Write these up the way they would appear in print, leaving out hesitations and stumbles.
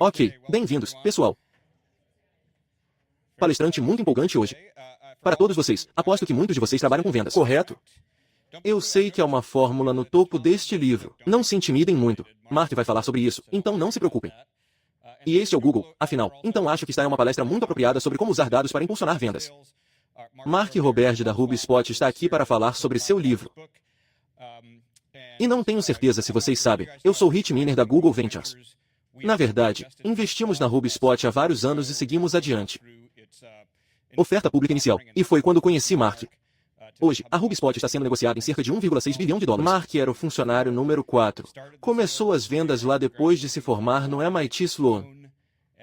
Ok, bem-vindos, pessoal. Palestrante muito empolgante hoje. Para todos vocês, aposto que muitos de vocês trabalham com vendas, correto? Eu sei que há uma fórmula no topo deste livro. Não se intimidem muito. Mark vai falar sobre isso, então não se preocupem. E este é o Google, afinal. Então acho que esta é uma palestra muito apropriada sobre como usar dados para impulsionar vendas. Mark Roberge da HubSpot está aqui para falar sobre seu livro. E não tenho certeza se vocês sabem, eu sou Rich Miner da Google Ventures. Na verdade, investimos na HubSpot há vários anos e seguimos adiante. Oferta pública inicial. E foi quando conheci Mark. Hoje, a HubSpot está sendo negociada em cerca de 1,6 bilhão de dólares. Mark era o funcionário número 4. Começou as vendas lá depois de se formar no MIT Sloan.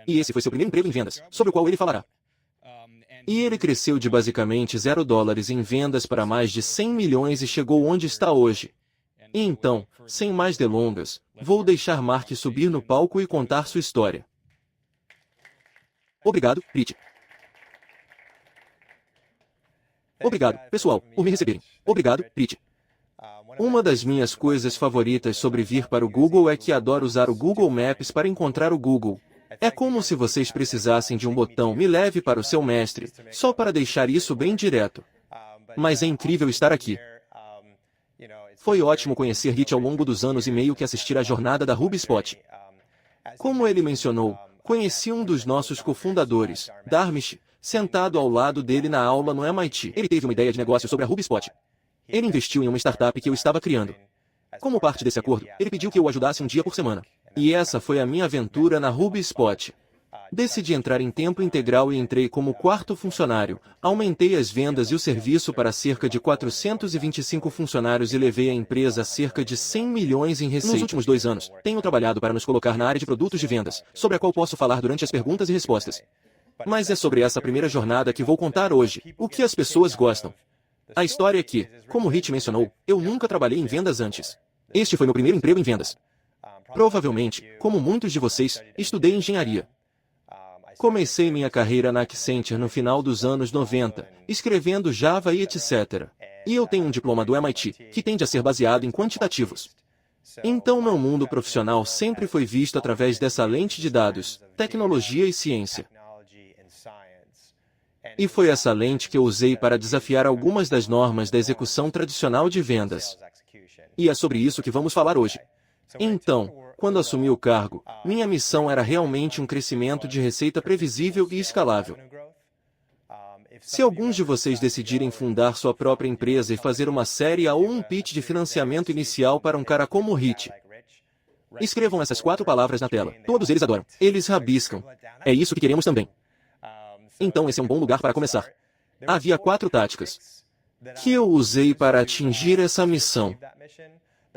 E esse foi seu primeiro emprego em vendas, sobre o qual ele falará. E ele cresceu de basicamente $0 em vendas para mais de 100 milhões e chegou onde está hoje. E então, sem mais delongas, vou deixar Mark subir no palco e contar sua história. Obrigado, Rich. Obrigado, pessoal, por me receberem. Obrigado, Rich. Uma das minhas coisas favoritas sobre vir para o Google é que adoro usar o Google Maps para encontrar o Google. É como se vocês precisassem de um botão "Me leve para o seu mestre", só para deixar isso bem direto. Mas é incrível estar aqui. Foi ótimo conhecer Rich ao longo dos anos e meio que assistir à jornada da HubSpot. Como ele mencionou, conheci um dos nossos cofundadores, Dharmesh, sentado ao lado dele na aula no MIT. Ele teve uma ideia de negócio sobre a HubSpot. Ele investiu em uma startup que eu estava criando. Como parte desse acordo, ele pediu que eu o ajudasse um dia por semana. E essa foi a minha aventura na HubSpot. Decidi entrar em tempo integral e entrei como quarto funcionário. Aumentei as vendas e o serviço para cerca de 425 funcionários e levei a empresa a cerca de 100 milhões em receita. Nos últimos 2 anos, tenho trabalhado para nos colocar na área de produtos de vendas, sobre a qual posso falar durante as perguntas e respostas. Mas é sobre essa primeira jornada que vou contar hoje, o que as pessoas gostam. A história é que, como Rich mencionou, eu nunca trabalhei em vendas antes. Este foi meu primeiro emprego em vendas. Provavelmente, como muitos de vocês, estudei engenharia. Comecei minha carreira na Accenture no final dos anos 90, escrevendo Java e etc. E eu tenho um diploma do MIT, que tende a ser baseado em quantitativos. Então meu mundo profissional sempre foi visto através dessa lente de dados, tecnologia e ciência. E foi essa lente que eu usei para desafiar algumas das normas da execução tradicional de vendas. E é sobre isso que vamos falar hoje. Então, quando assumi o cargo, minha missão era realmente um crescimento de receita previsível e escalável. Se alguns de vocês decidirem fundar sua própria empresa e fazer uma série A ou um pitch de financiamento inicial para um cara como o Rich, escrevam essas 4 palavras na tela. Todos eles adoram. Eles rabiscam. É isso que queremos também. Então esse é um bom lugar para começar. Havia 4 táticas que eu usei para atingir essa missão.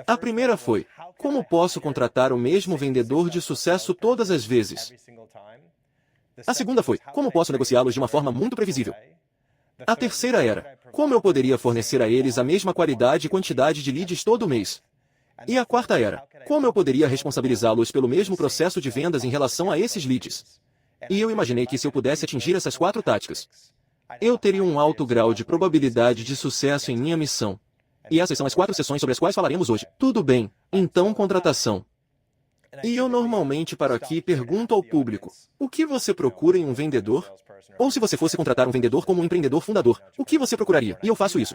A primeira foi: como posso contratar o mesmo vendedor de sucesso todas as vezes? A segunda foi: como posso negociá-los de uma forma muito previsível? A terceira era: como eu poderia fornecer a eles a mesma qualidade e quantidade de leads todo mês? E a quarta era: como eu poderia responsabilizá-los pelo mesmo processo de vendas em relação a esses leads? E eu imaginei que se eu pudesse atingir essas 4 táticas, eu teria um alto grau de probabilidade de sucesso em minha missão. E essas são as 4 sessões sobre as quais falaremos hoje. Tudo bem, então contratação. E eu normalmente paro aqui e pergunto ao público: o que você procura em um vendedor? Ou se você fosse contratar um vendedor como um empreendedor fundador, o que você procuraria? E eu faço isso.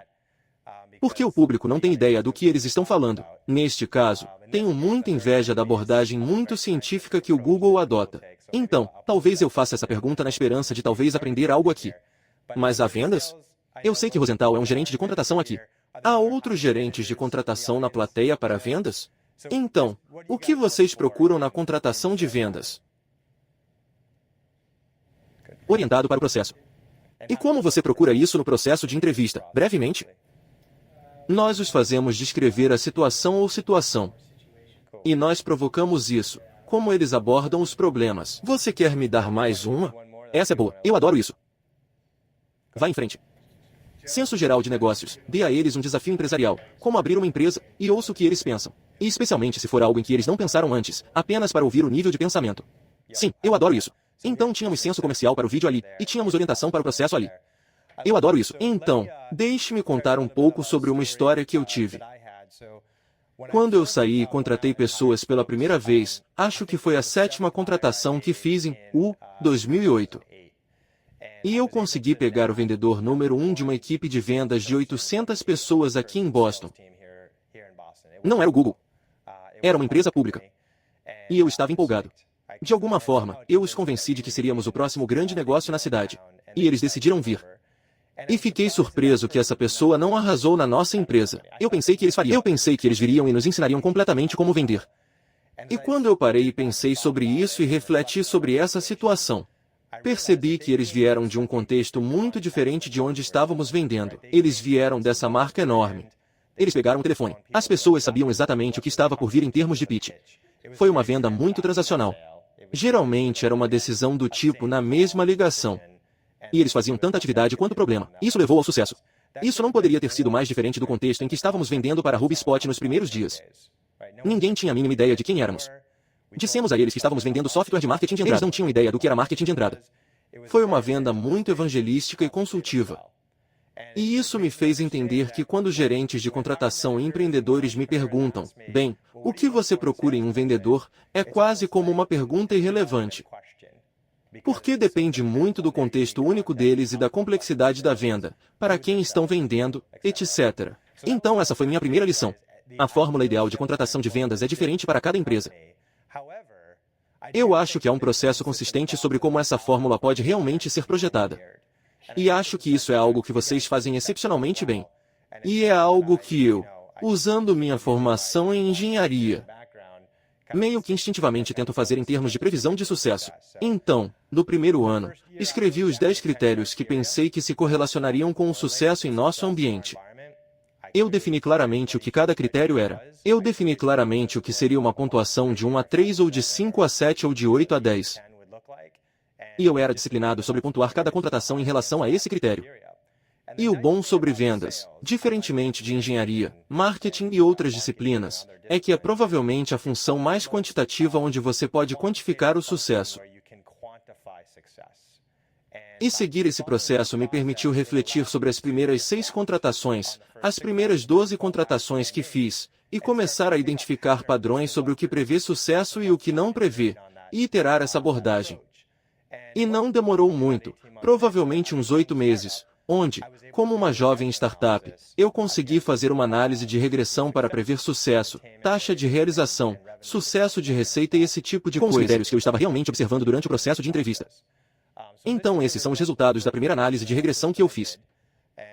Porque o público não tem ideia do que eles estão falando. Neste caso, tenho muita inveja da abordagem muito científica que o Google adota. Então, talvez eu faça essa pergunta na esperança de talvez aprender algo aqui. Mas há vendas? Eu sei que Rosenthal é um gerente de contratação aqui. Há outros gerentes de contratação na plateia para vendas? Então, o que vocês procuram na contratação de vendas? Orientado para o processo. E como você procura isso no processo de entrevista? Brevemente, nós os fazemos descrever a situação ou situação. E nós provocamos isso. Como eles abordam os problemas. Você quer me dar mais uma? Essa é boa. Eu adoro isso. Vá em frente. Senso geral de negócios. Dê a eles um desafio empresarial. Como abrir uma empresa, e ouça o que eles pensam. E especialmente se for algo em que eles não pensaram antes, apenas para ouvir o nível de pensamento. Sim, eu adoro isso. Então tínhamos senso comercial para o vídeo ali, e tínhamos orientação para o processo ali. Eu adoro isso. Então, deixe-me contar um pouco sobre uma história que eu tive. Quando eu saí e contratei pessoas pela primeira vez, acho que foi a 7ª contratação que fiz em 2008. E eu consegui pegar o vendedor número 1 de uma equipe de vendas de 800 pessoas aqui em Boston. Não era o Google. Era uma empresa pública. E eu estava empolgado. De alguma forma, eu os convenci de que seríamos o próximo grande negócio na cidade. E eles decidiram vir. E fiquei surpreso que essa pessoa não arrasou na nossa empresa. Eu pensei que eles fariam. Eu pensei que eles viriam e nos ensinariam completamente como vender. E quando eu parei e pensei sobre isso e refleti sobre essa situação, percebi que eles vieram de um contexto muito diferente de onde estávamos vendendo. Eles vieram dessa marca enorme. Eles pegaram o telefone. As pessoas sabiam exatamente o que estava por vir em termos de pitch. Foi uma venda muito transacional. Geralmente era uma decisão do tipo na mesma ligação. E eles faziam tanta atividade quanto problema. Isso levou ao sucesso. Isso não poderia ter sido mais diferente do contexto em que estávamos vendendo para HubSpot nos primeiros dias. Ninguém tinha a mínima ideia de quem éramos. Dissemos a eles que estávamos vendendo software de marketing de entrada. Eles não tinham ideia do que era marketing de entrada. Foi uma venda muito evangelística e consultiva. E isso me fez entender que quando gerentes de contratação e empreendedores me perguntam, bem, o que você procura em um vendedor, é quase como uma pergunta irrelevante. Porque depende muito do contexto único deles e da complexidade da venda, para quem estão vendendo, etc. Então essa foi minha primeira lição. A fórmula ideal de contratação de vendas é diferente para cada empresa. Eu acho que há um processo consistente sobre como essa fórmula pode realmente ser projetada. E acho que isso é algo que vocês fazem excepcionalmente bem. E é algo que eu, usando minha formação em engenharia, meio que instintivamente tento fazer em termos de previsão de sucesso. Então, no primeiro ano, escrevi os 10 critérios que pensei que se correlacionariam com o sucesso em nosso ambiente. Eu defini claramente o que cada critério era. Eu defini claramente o que seria uma pontuação de 1 a 3 ou de 5 a 7 ou de 8 a 10. E eu era disciplinado sobre pontuar cada contratação em relação a esse critério. E o bom sobre vendas, diferentemente de engenharia, marketing e outras disciplinas, é que é provavelmente a função mais quantitativa onde você pode quantificar o sucesso. E seguir esse processo me permitiu refletir sobre as primeiras 6 contratações, as primeiras 12 contratações que fiz, e começar a identificar padrões sobre o que prevê sucesso e o que não prevê, e iterar essa abordagem. E não demorou muito, provavelmente uns 8 meses, onde, como uma jovem startup, eu consegui fazer uma análise de regressão para prever sucesso, taxa de realização, sucesso de receita e esse tipo de coisa. Com os critérios que eu estava realmente observando durante o processo de entrevista. Então esses são os resultados da primeira análise de regressão que eu fiz.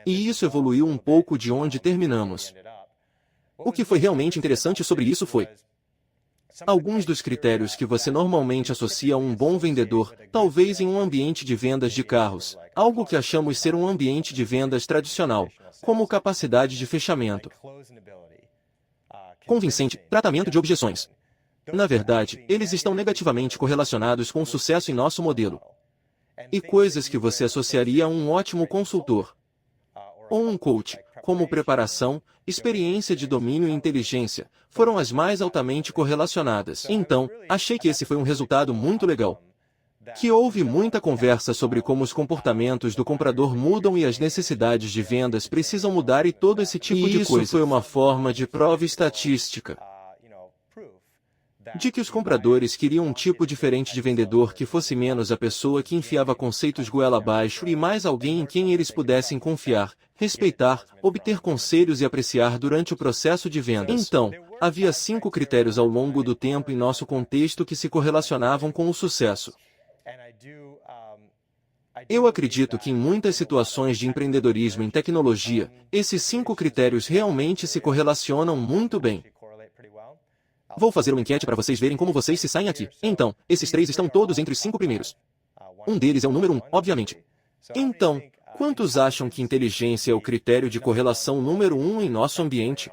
E isso evoluiu um pouco de onde terminamos. O que foi realmente interessante sobre isso foi alguns dos critérios que você normalmente associa a um bom vendedor, talvez em um ambiente de vendas de carros, algo que achamos ser um ambiente de vendas tradicional, como capacidade de fechamento, convincente, tratamento de objeções. Na verdade, eles estão negativamente correlacionados com o sucesso em nosso modelo. E coisas que você associaria a um ótimo consultor ou um coach, como preparação, experiência de domínio e inteligência, foram as mais altamente correlacionadas. Então, achei que esse foi um resultado muito legal. Que houve muita conversa sobre como os comportamentos do comprador mudam e as necessidades de vendas precisam mudar e todo esse tipo de coisa. Isso foi uma forma de prova estatística de que os compradores queriam um tipo diferente de vendedor que fosse menos a pessoa que enfiava conceitos goela abaixo e mais alguém em quem eles pudessem confiar, respeitar, obter conselhos e apreciar durante o processo de vendas. Então, havia 5 critérios ao longo do tempo em nosso contexto que se correlacionavam com o sucesso. Eu acredito que em muitas situações de empreendedorismo em tecnologia, esses 5 critérios realmente se correlacionam muito bem. Vou fazer uma enquete para vocês verem como vocês se saem aqui. Então, esses 3 estão todos entre os 5 primeiros. Um deles é o número 1, obviamente. Então, quantos acham que inteligência é o critério de correlação número 1 em nosso ambiente?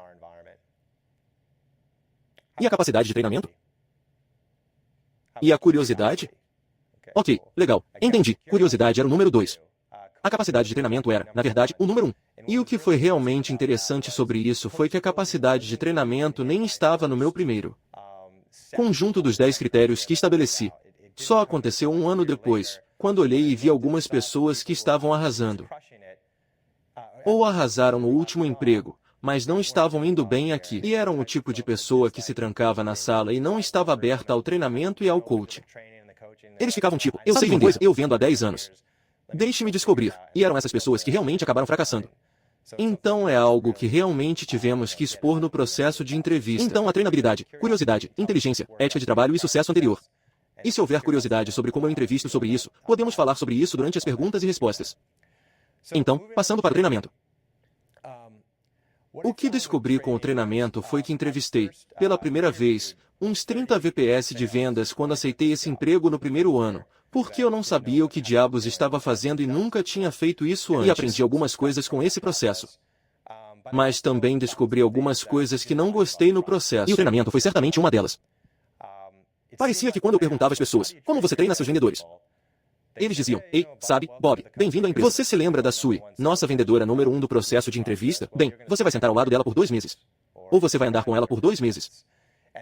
E a capacidade de treinamento? E a curiosidade? Ok, legal. Entendi. Curiosidade era o número 2. A capacidade de treinamento era, na verdade, o número 1. E o que foi realmente interessante sobre isso foi que a capacidade de treinamento nem estava no meu primeiro conjunto dos 10 critérios que estabeleci. Só aconteceu um ano depois, quando olhei e vi algumas pessoas que estavam arrasando. Ou arrasaram no último emprego, mas não estavam indo bem aqui. E eram o tipo de pessoa que se trancava na sala e não estava aberta ao treinamento e ao coaching. Eles ficavam tipo, eu sei vender, eu vendo há 10 anos. Deixe-me descobrir. E eram essas pessoas que realmente acabaram fracassando. Então é algo que realmente tivemos que expor no processo de entrevista. Então a treinabilidade, curiosidade, inteligência, ética de trabalho e sucesso anterior. E se houver curiosidade sobre como eu entrevisto sobre isso, podemos falar sobre isso durante as perguntas e respostas. Então, passando para o treinamento. O que descobri com o treinamento foi que entrevistei, pela primeira vez, uns 30 VPS de vendas quando aceitei esse emprego no primeiro ano, porque eu não sabia o que diabos estava fazendo e nunca tinha feito isso antes. E aprendi algumas coisas com esse processo. Mas também descobri algumas coisas que não gostei no processo. E o treinamento foi certamente uma delas. Parecia que quando eu perguntava às pessoas, como você treina seus vendedores? Eles diziam, ei, sabe, Bob, bem-vindo à empresa. Você se lembra da Sui, nossa vendedora número 1 do processo de entrevista? Bem, você vai sentar ao lado dela por 2 meses. Ou você vai andar com ela por 2 meses.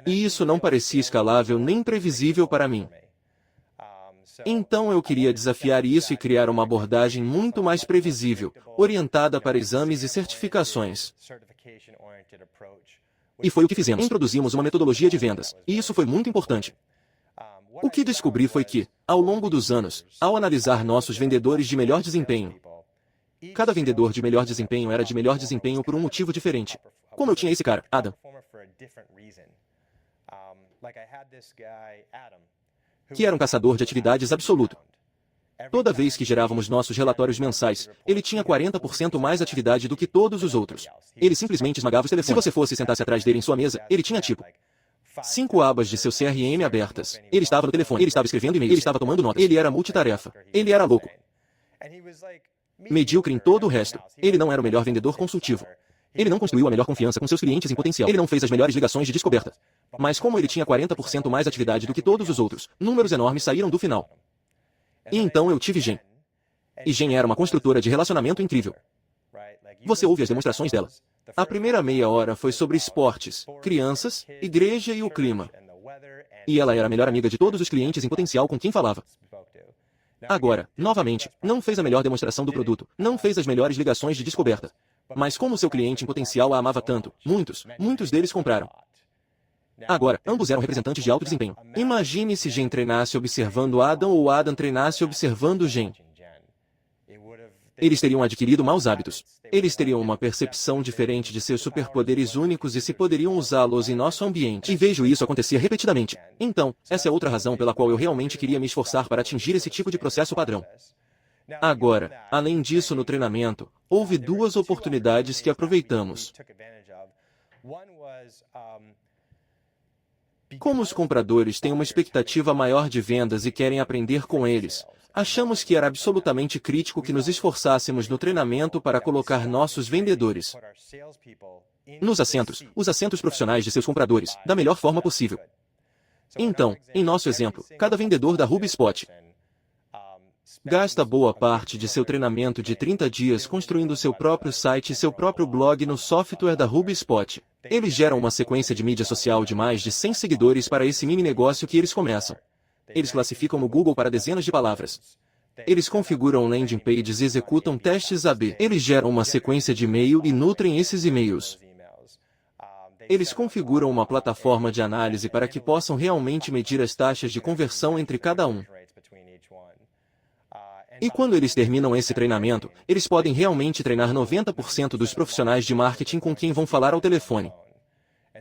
E isso não parecia escalável nem previsível para mim. Então eu queria desafiar isso e criar uma abordagem muito mais previsível, orientada para exames e certificações. E foi o que fizemos. Introduzimos uma metodologia de vendas, e isso foi muito importante. O que descobri foi que, ao longo dos anos, ao analisar nossos vendedores de melhor desempenho, cada vendedor de melhor desempenho era de melhor desempenho por um motivo diferente. Como eu tinha esse cara, Adam, que era um caçador de atividades absoluto. Toda vez que gerávamos nossos relatórios mensais, ele tinha 40% mais atividade do que todos os outros. Ele simplesmente esmagava os telefones. Se você fosse e sentasse atrás dele em sua mesa, ele tinha tipo 5 abas de seu CRM abertas. Ele estava no telefone, ele estava escrevendo e-mail, ele estava tomando notas. Ele era multitarefa. Ele era louco. Medíocre em todo o resto. Ele não era o melhor vendedor consultivo. Ele não construiu a melhor confiança com seus clientes em potencial. Ele não fez as melhores ligações de descoberta. Mas como ele tinha 40% mais atividade do que todos os outros, números enormes saíram do final. E então eu tive Jen. E Jen era uma construtora de relacionamento incrível. Você ouve as demonstrações dela. A primeira meia hora foi sobre esportes, crianças, igreja e o clima. E ela era a melhor amiga de todos os clientes em potencial com quem falava. Agora, novamente, não fez a melhor demonstração do produto, não fez as melhores ligações de descoberta. Mas como seu cliente em potencial a amava tanto, muitos deles compraram. Agora, ambos eram representantes de alto desempenho. Imagine se Jen treinasse observando Adam ou Adam treinasse observando Jen. Eles teriam adquirido maus hábitos. Eles teriam uma percepção diferente de seus superpoderes únicos e se poderiam usá-los em nosso ambiente. E vejo isso acontecer repetidamente. Então, essa é outra razão pela qual eu realmente queria me esforçar para atingir esse tipo de processo padrão. Agora, além disso no treinamento, houve 2 oportunidades que aproveitamos. Como os compradores têm uma expectativa maior de vendas e querem aprender com eles, achamos que era absolutamente crítico que nos esforçássemos no treinamento para colocar nossos vendedores nos assentos, os assentos profissionais de seus compradores, da melhor forma possível. Então, em nosso exemplo, cada vendedor da HubSpot gasta boa parte de seu treinamento de 30 dias construindo seu próprio site e seu próprio blog no software da HubSpot. Eles geram uma sequência de mídia social de mais de 100 seguidores para esse mini negócio que eles começam. Eles classificam no Google para dezenas de palavras. Eles configuram landing pages e executam testes AB. Eles geram uma sequência de e-mail e nutrem esses e-mails. Eles configuram uma plataforma de análise para que possam realmente medir as taxas de conversão entre cada um. E quando eles terminam esse treinamento, eles podem realmente treinar 90% dos profissionais de marketing com quem vão falar ao telefone.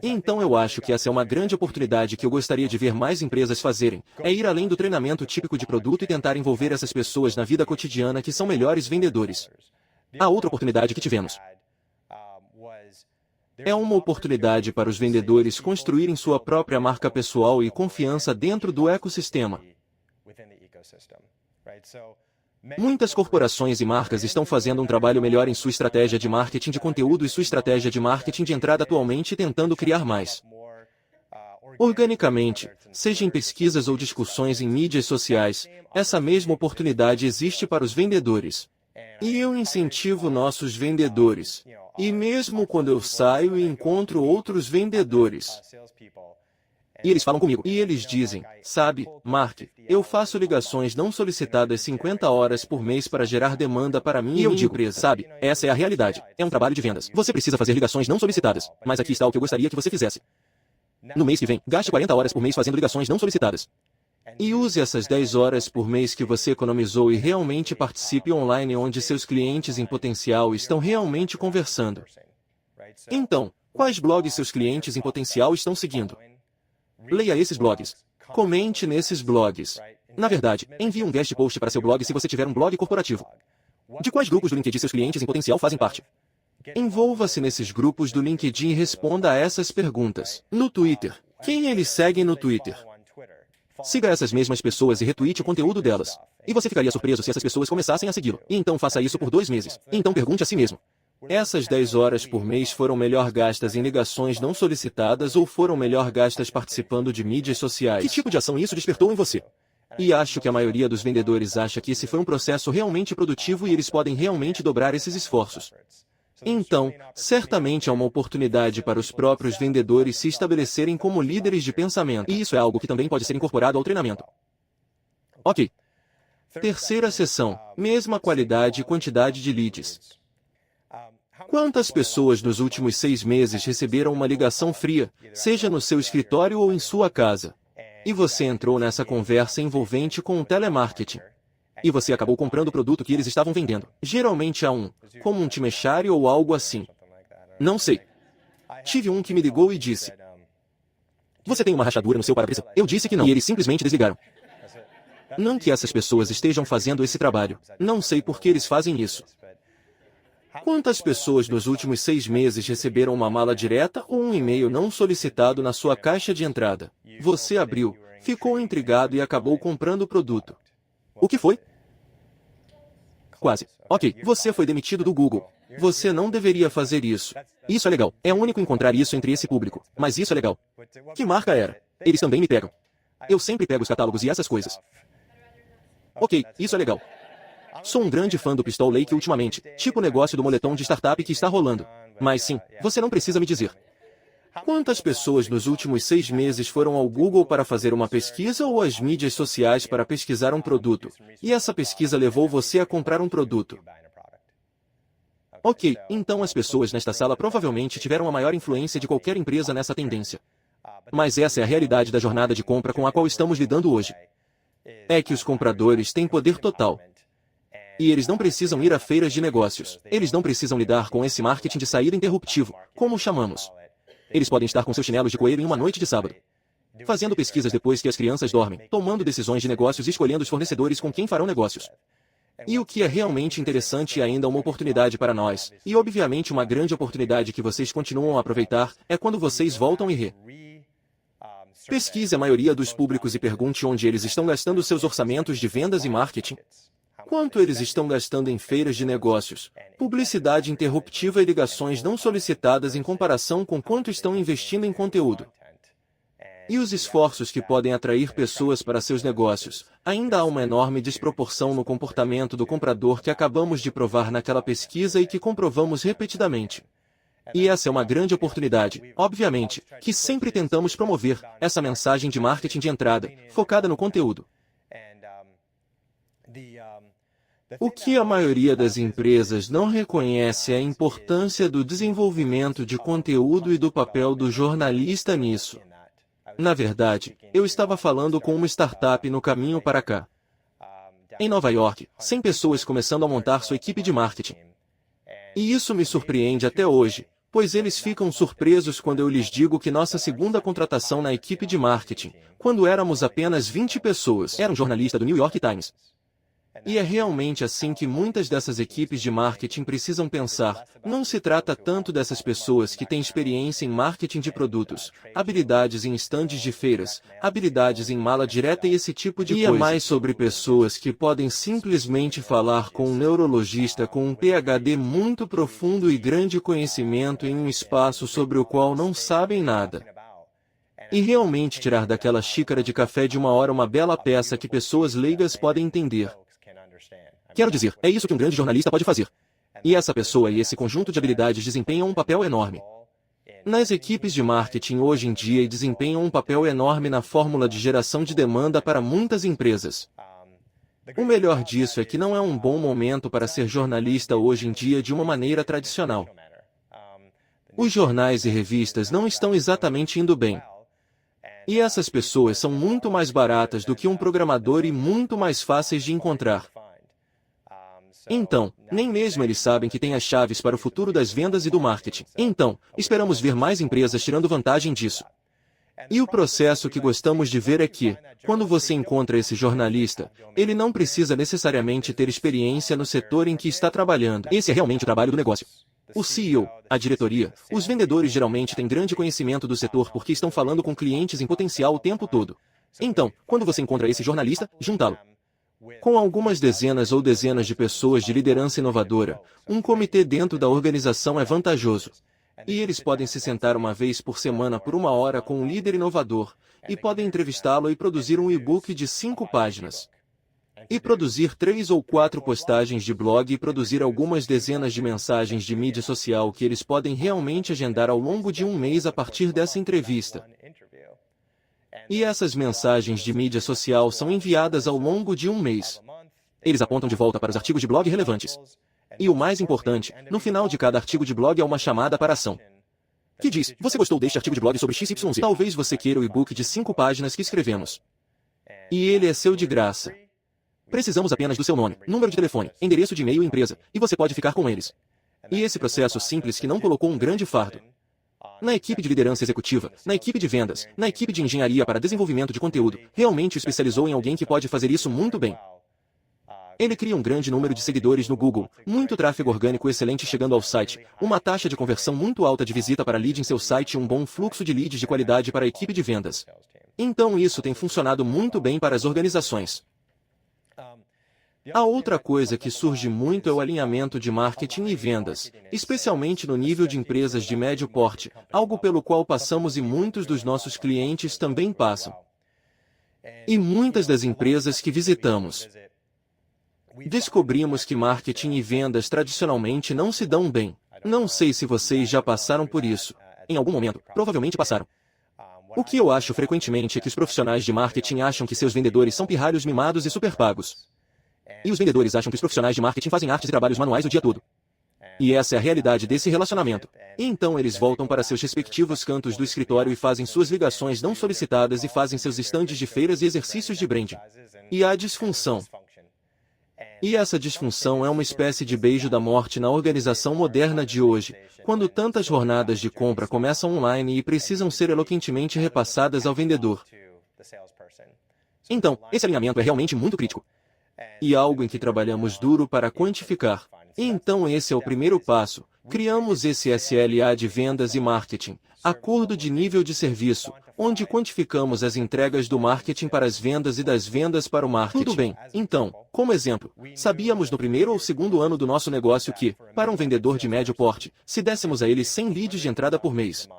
E então eu acho que essa é uma grande oportunidade que eu gostaria de ver mais empresas fazerem, é ir além do treinamento típico de produto e tentar envolver essas pessoas na vida cotidiana que são melhores vendedores. A outra oportunidade que tivemos é uma oportunidade para os vendedores construírem sua própria marca pessoal e confiança dentro do ecossistema. Muitas corporações e marcas estão fazendo um trabalho melhor em sua estratégia de marketing de conteúdo e sua estratégia de marketing de entrada atualmente tentando criar mais organicamente, seja em pesquisas ou discussões em mídias sociais, essa mesma oportunidade existe para os vendedores. E eu incentivo nossos vendedores. E mesmo quando eu saio e encontro outros vendedores, E eles falam comigo. E eles dizem, sabe, Mark, eu faço ligações não solicitadas 50 horas por mês para gerar demanda para mim e eu digo, empresa, sabe, essa é a realidade. É um trabalho de vendas. Você precisa fazer ligações não solicitadas. Mas aqui está o que eu gostaria que você fizesse. No mês que vem, gaste 40 horas por mês fazendo ligações não solicitadas. E use essas 10 horas por mês que você economizou e realmente participe online onde seus clientes em potencial estão realmente conversando. Então, quais blogs seus clientes em potencial estão seguindo? Leia esses blogs. Comente nesses blogs. Na verdade, envie um guest post para seu blog se você tiver um blog corporativo. De quais grupos do LinkedIn seus clientes em potencial fazem parte? Envolva-se nesses grupos do LinkedIn e responda a essas perguntas. No Twitter. Quem eles seguem no Twitter? Siga essas mesmas pessoas e retweete o conteúdo delas. E você ficaria surpreso se essas pessoas começassem a segui-lo. E então faça isso por 2 meses. E então pergunte a si mesmo. Essas 10 horas por mês foram melhor gastas em ligações não solicitadas ou foram melhor gastas participando de mídias sociais? Que tipo de ação isso despertou em você? E acho que a maioria dos vendedores acha que esse foi um processo realmente produtivo e eles podem realmente dobrar esses esforços. Então, certamente há uma oportunidade para os próprios vendedores se estabelecerem como líderes de pensamento. E isso é algo que também pode ser incorporado ao treinamento. Ok. Terceira seção. Mesma qualidade e quantidade de leads. Quantas pessoas nos últimos 6 meses receberam uma ligação fria, seja no seu escritório ou em sua casa? E você entrou nessa conversa envolvente com o telemarketing. E você acabou comprando o produto que eles estavam vendendo. Geralmente há como um timeshare ou algo assim. Não sei. Tive um que me ligou e disse, você tem uma rachadura no seu para-brisa? Eu disse que não. E eles simplesmente desligaram. Não que essas pessoas estejam fazendo esse trabalho. Não sei por que eles fazem isso. Quantas pessoas nos últimos 6 meses receberam uma mala direta ou um e-mail não solicitado na sua caixa de entrada? Você abriu, ficou intrigado e acabou comprando o produto. O que foi? Quase. Ok, você foi demitido do Google. Você não deveria fazer isso. Isso é legal. É único encontrar isso entre esse público. Mas isso é legal. Que marca era? Eles também me pegam. Eu sempre pego os catálogos e essas coisas. Ok, isso é legal. Sou um grande fã do Pistol Lake ultimamente, tipo o negócio do moletom de startup que está rolando. Mas sim, você não precisa me dizer. Quantas pessoas nos últimos 6 meses foram ao Google para fazer uma pesquisa ou às mídias sociais para pesquisar um produto, e essa pesquisa levou você a comprar um produto? Ok, então as pessoas nesta sala provavelmente tiveram a maior influência de qualquer empresa nessa tendência. Mas essa é a realidade da jornada de compra com a qual estamos lidando hoje. É que os compradores têm poder total. E eles não precisam ir a feiras de negócios. Eles não precisam lidar com esse marketing de saída interruptivo, como chamamos. Eles podem estar com seus chinelos de coelho em uma noite de sábado, fazendo pesquisas depois que as crianças dormem, tomando decisões de negócios e escolhendo os fornecedores com quem farão negócios. E o que é realmente interessante e ainda uma oportunidade para nós, e obviamente uma grande oportunidade que vocês continuam a aproveitar, é quando vocês voltam e pesquise a maioria dos públicos e pergunte onde eles estão gastando seus orçamentos de vendas e marketing. Quanto eles estão gastando em feiras de negócios, publicidade interruptiva e ligações não solicitadas em comparação com quanto estão investindo em conteúdo. E os esforços que podem atrair pessoas para seus negócios. Ainda há uma enorme desproporção no comportamento do comprador que acabamos de provar naquela pesquisa e que comprovamos repetidamente. E essa é uma grande oportunidade, obviamente, que sempre tentamos promover, essa mensagem de marketing de entrada, focada no conteúdo. O que a maioria das empresas não reconhece é a importância do desenvolvimento de conteúdo e do papel do jornalista nisso. Na verdade, eu estava falando com uma startup no caminho para cá. Em Nova York, 100 pessoas começando a montar sua equipe de marketing. E isso me surpreende até hoje, pois eles ficam surpresos quando eu lhes digo que nossa segunda contratação na equipe de marketing, quando éramos apenas 20 pessoas, era um jornalista do New York Times. E é realmente assim que muitas dessas equipes de marketing precisam pensar. Não se trata tanto dessas pessoas que têm experiência em marketing de produtos, habilidades em estandes de feiras, habilidades em mala direta e esse tipo de coisa. E é mais sobre pessoas que podem simplesmente falar com um neurologista com um PhD muito profundo e grande conhecimento em um espaço sobre o qual não sabem nada. E realmente tirar daquela xícara de café de 1 hora uma bela peça que pessoas leigas podem entender. Quero dizer, é isso que um grande jornalista pode fazer. E essa pessoa e esse conjunto de habilidades desempenham um papel enorme. nas equipes de marketing hoje em dia e desempenham um papel enorme na fórmula de geração de demanda para muitas empresas. O melhor disso é que não é um bom momento para ser jornalista hoje em dia de uma maneira tradicional. Os jornais e revistas não estão exatamente indo bem. E essas pessoas são muito mais baratas do que um programador e muito mais fáceis de encontrar. Então, nem mesmo eles sabem que têm as chaves para o futuro das vendas e do marketing. Então, esperamos ver mais empresas tirando vantagem disso. E o processo que gostamos de ver é que, quando você encontra esse jornalista, ele não precisa necessariamente ter experiência no setor em que está trabalhando. Esse é realmente o trabalho do negócio. O CEO, a diretoria, os vendedores geralmente têm grande conhecimento do setor porque estão falando com clientes em potencial o tempo todo. Então, quando você encontra esse jornalista, juntá-lo com algumas dezenas ou dezenas de pessoas de liderança inovadora, um comitê dentro da organização é vantajoso. E eles podem se sentar uma vez por semana por 1 hora com um líder inovador, e podem entrevistá-lo e produzir um e-book de 5 páginas. E produzir 3 ou 4 postagens de blog e produzir algumas dezenas de mensagens de mídia social que eles podem realmente agendar ao longo de um mês a partir dessa entrevista. E essas mensagens de mídia social são enviadas ao longo de um mês. Eles apontam de volta para os artigos de blog relevantes. E o mais importante, no final de cada artigo de blog há uma chamada para ação. Que diz, você gostou deste artigo de blog sobre XYZ? Talvez você queira o e-book de 5 páginas que escrevemos. E ele é seu de graça. Precisamos apenas do seu nome, número de telefone, endereço de e-mail e empresa, e você pode ficar com eles. E esse processo simples que não colocou um grande fardo na equipe de liderança executiva, na equipe de vendas, na equipe de engenharia para desenvolvimento de conteúdo, realmente especializou em alguém que pode fazer isso muito bem. Ele cria um grande número de seguidores no Google, muito tráfego orgânico excelente chegando ao site, uma taxa de conversão muito alta de visita para lead em seu site e um bom fluxo de leads de qualidade para a equipe de vendas. Então isso tem funcionado muito bem para as organizações. A outra coisa que surge muito é o alinhamento de marketing e vendas, especialmente no nível de empresas de médio porte, algo pelo qual passamos e muitos dos nossos clientes também passam. E muitas das empresas que visitamos, descobrimos que marketing e vendas tradicionalmente não se dão bem. Não sei se vocês já passaram por isso. Em algum momento, provavelmente passaram. O que eu acho frequentemente é que os profissionais de marketing acham que seus vendedores são pirralhos mimados e superpagos. E os vendedores acham que os profissionais de marketing fazem artes e trabalhos manuais o dia todo. E essa é a realidade desse relacionamento. E então eles voltam para seus respectivos cantos do escritório e fazem suas ligações não solicitadas e fazem seus estandes de feiras e exercícios de branding. E há disfunção. E essa disfunção é uma espécie de beijo da morte na organização moderna de hoje, quando tantas jornadas de compra começam online e precisam ser eloquentemente repassadas ao vendedor. Então, esse alinhamento é realmente muito crítico. E algo em que trabalhamos duro para quantificar. E então esse é o primeiro passo. Criamos esse SLA de vendas e marketing, acordo de nível de serviço, onde quantificamos as entregas do marketing para as vendas e das vendas para o marketing. Tudo bem. Então, como exemplo, sabíamos no primeiro ou segundo ano do nosso negócio que, para um vendedor de médio porte, se dessemos a ele 100 leads de entrada por mês,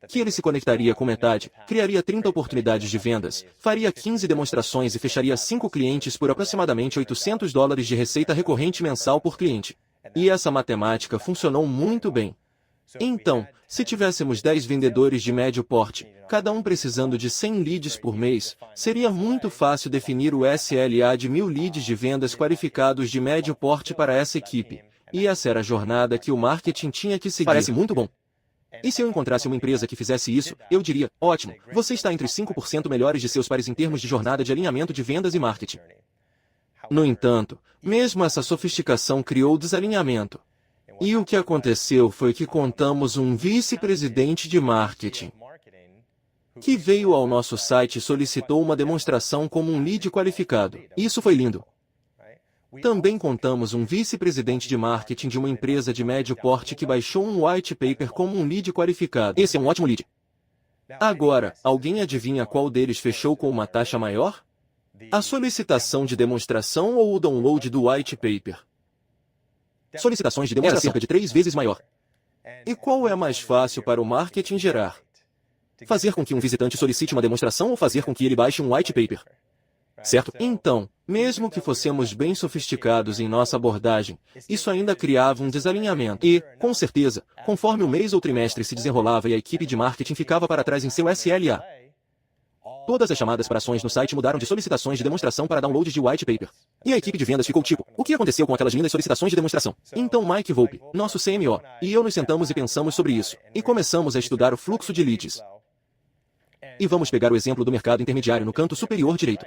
que ele se conectaria com metade, criaria 30 oportunidades de vendas, faria 15 demonstrações e fecharia 5 clientes por aproximadamente $800 de receita recorrente mensal por cliente. E essa matemática funcionou muito bem. Então, se tivéssemos 10 vendedores de médio porte, cada um precisando de 100 leads por mês, seria muito fácil definir o SLA de 1000 leads de vendas qualificados de médio porte para essa equipe. E essa era a jornada que o marketing tinha que seguir. Parece muito bom. E se eu encontrasse uma empresa que fizesse isso, eu diria, ótimo, você está entre os 5% melhores de seus pares em termos de jornada de alinhamento de vendas e marketing. No entanto, mesmo essa sofisticação criou desalinhamento. E o que aconteceu foi que contamos um vice-presidente de marketing que veio ao nosso site e solicitou uma demonstração como um lead qualificado. Isso foi lindo. Também contamos um vice-presidente de marketing de uma empresa de médio porte que baixou um white paper como um lead qualificado. Esse é um ótimo lead. Agora, alguém adivinha qual deles fechou com uma taxa maior? A solicitação de demonstração ou o download do white paper? Solicitações de demonstração cerca de 3 vezes maior. E qual é mais fácil para o marketing gerar? Fazer com que um visitante solicite uma demonstração ou fazer com que ele baixe um white paper? Certo? Então, Mesmo que fossemos bem sofisticados em nossa abordagem, isso ainda criava um desalinhamento. E, com certeza, conforme o mês ou trimestre se desenrolava e a equipe de marketing ficava para trás em seu SLA, todas as chamadas para ações no site mudaram de solicitações de demonstração para downloads de white paper. E a equipe de vendas ficou tipo, o que aconteceu com aquelas lindas solicitações de demonstração? Então Mike Volpe, nosso CMO, e eu nos sentamos e pensamos sobre isso, e começamos a estudar o fluxo de leads. E vamos pegar o exemplo do mercado intermediário no canto superior direito.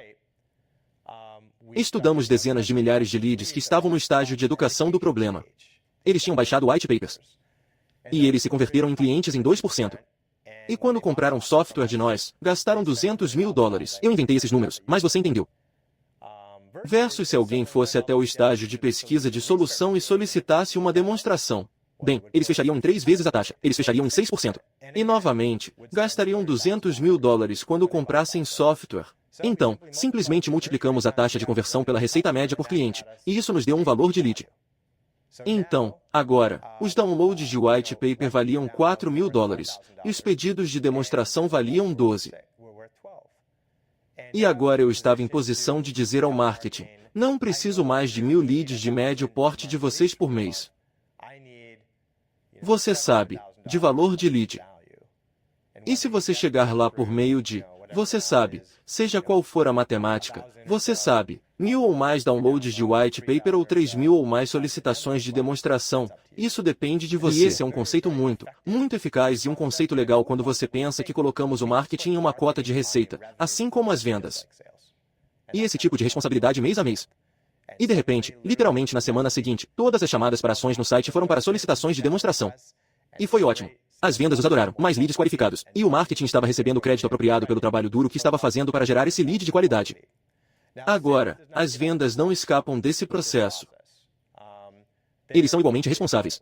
Estudamos dezenas de milhares de leads que estavam no estágio de educação do problema. Eles tinham baixado white papers. E eles se converteram em clientes em 2%. E quando compraram software de nós, gastaram $200 mil. Eu inventei esses números, mas você entendeu. Versus se alguém fosse até o estágio de pesquisa de solução e solicitasse uma demonstração. Bem, eles fechariam em 3 vezes a taxa. Eles fechariam em 6%. E novamente, gastariam $200 mil quando comprassem software. Então, simplesmente multiplicamos a taxa de conversão pela receita média por cliente, e isso nos deu um valor de lead. Então, agora, os downloads de white paper valiam $4 mil, e os pedidos de demonstração valiam 12. E agora eu estava em posição de dizer ao marketing, não preciso mais de 1.000 leads de médio porte de vocês por mês. Você sabe, de valor de lead. E se você chegar lá por meio de, você sabe, seja qual for a matemática, você sabe, 1.000 ou mais downloads de white paper ou 3.000 ou mais solicitações de demonstração, isso depende de você. E esse é um conceito muito eficaz e um conceito legal quando você pensa que colocamos o marketing em uma cota de receita, assim como as vendas. E esse tipo de responsabilidade mês a mês. E de repente, literalmente na semana seguinte, todas as chamadas para ações no site foram para solicitações de demonstração. E foi ótimo. As vendas os adoraram, mais leads qualificados, e o marketing estava recebendo o crédito apropriado pelo trabalho duro que estava fazendo para gerar esse lead de qualidade. Agora, as vendas não escapam desse processo. Eles são igualmente responsáveis.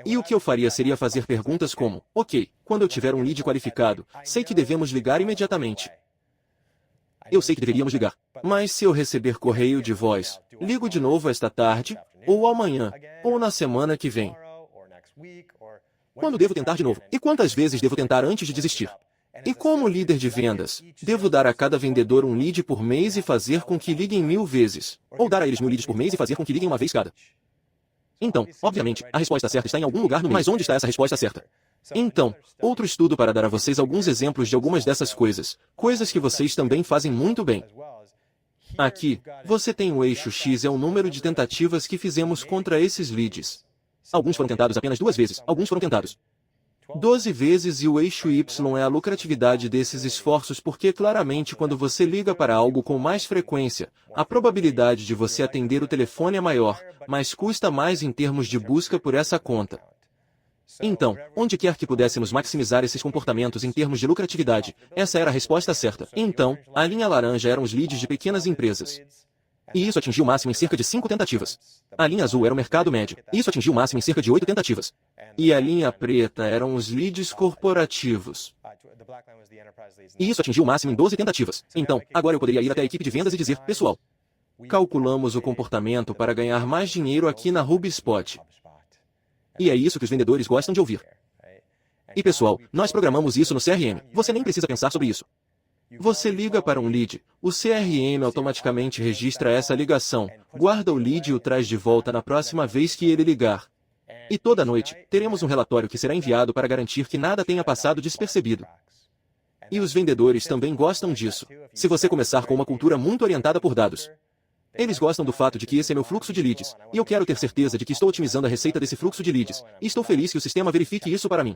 E o que eu faria seria fazer perguntas como, ok, quando eu tiver um lead qualificado, sei que devemos ligar imediatamente. Eu sei que deveríamos ligar. Mas se eu receber correio de voz, ligo de novo esta tarde, ou amanhã, ou na semana que vem. Quando devo tentar de novo? E quantas vezes devo tentar antes de desistir? E como líder de vendas, devo dar a cada vendedor um lead por mês e fazer com que liguem 1.000 vezes. Ou dar a eles 1.000 leads por mês e fazer com que liguem uma vez cada. Então, obviamente, a resposta certa está em algum lugar no meio. Mas onde está essa resposta certa? Então, outro estudo para dar a vocês alguns exemplos de algumas dessas coisas. Coisas que vocês também fazem muito bem. Aqui, você tem o eixo X é o número de tentativas que fizemos contra esses leads. Alguns foram tentados apenas 2 vezes, alguns foram tentados 12 vezes e o eixo Y é a lucratividade desses esforços porque claramente quando você liga para algo com mais frequência, a probabilidade de você atender o telefone é maior, mas custa mais em termos de busca por essa conta. Então, onde quer que pudéssemos maximizar esses comportamentos em termos de lucratividade, essa era a resposta certa. Então, a linha laranja eram os leads de pequenas empresas. E isso atingiu o máximo em cerca de 5 tentativas. A linha azul era o mercado médio. E isso atingiu o máximo em cerca de 8 tentativas. E a linha preta eram os leads corporativos. E isso atingiu o máximo em 12 tentativas. Então, agora eu poderia ir até a equipe de vendas e dizer, pessoal, calculamos o comportamento para ganhar mais dinheiro aqui na HubSpot. E é isso que os vendedores gostam de ouvir. E pessoal, nós programamos isso no CRM. Você nem precisa pensar sobre isso. Você liga para um lead, o CRM automaticamente registra essa ligação, guarda o lead e o traz de volta na próxima vez que ele ligar. E toda noite, teremos um relatório que será enviado para garantir que nada tenha passado despercebido. E os vendedores também gostam disso. Se você começar com uma cultura muito orientada por dados, eles gostam do fato de que esse é meu fluxo de leads, e eu quero ter certeza de que estou otimizando a receita desse fluxo de leads, e estou feliz que o sistema verifique isso para mim.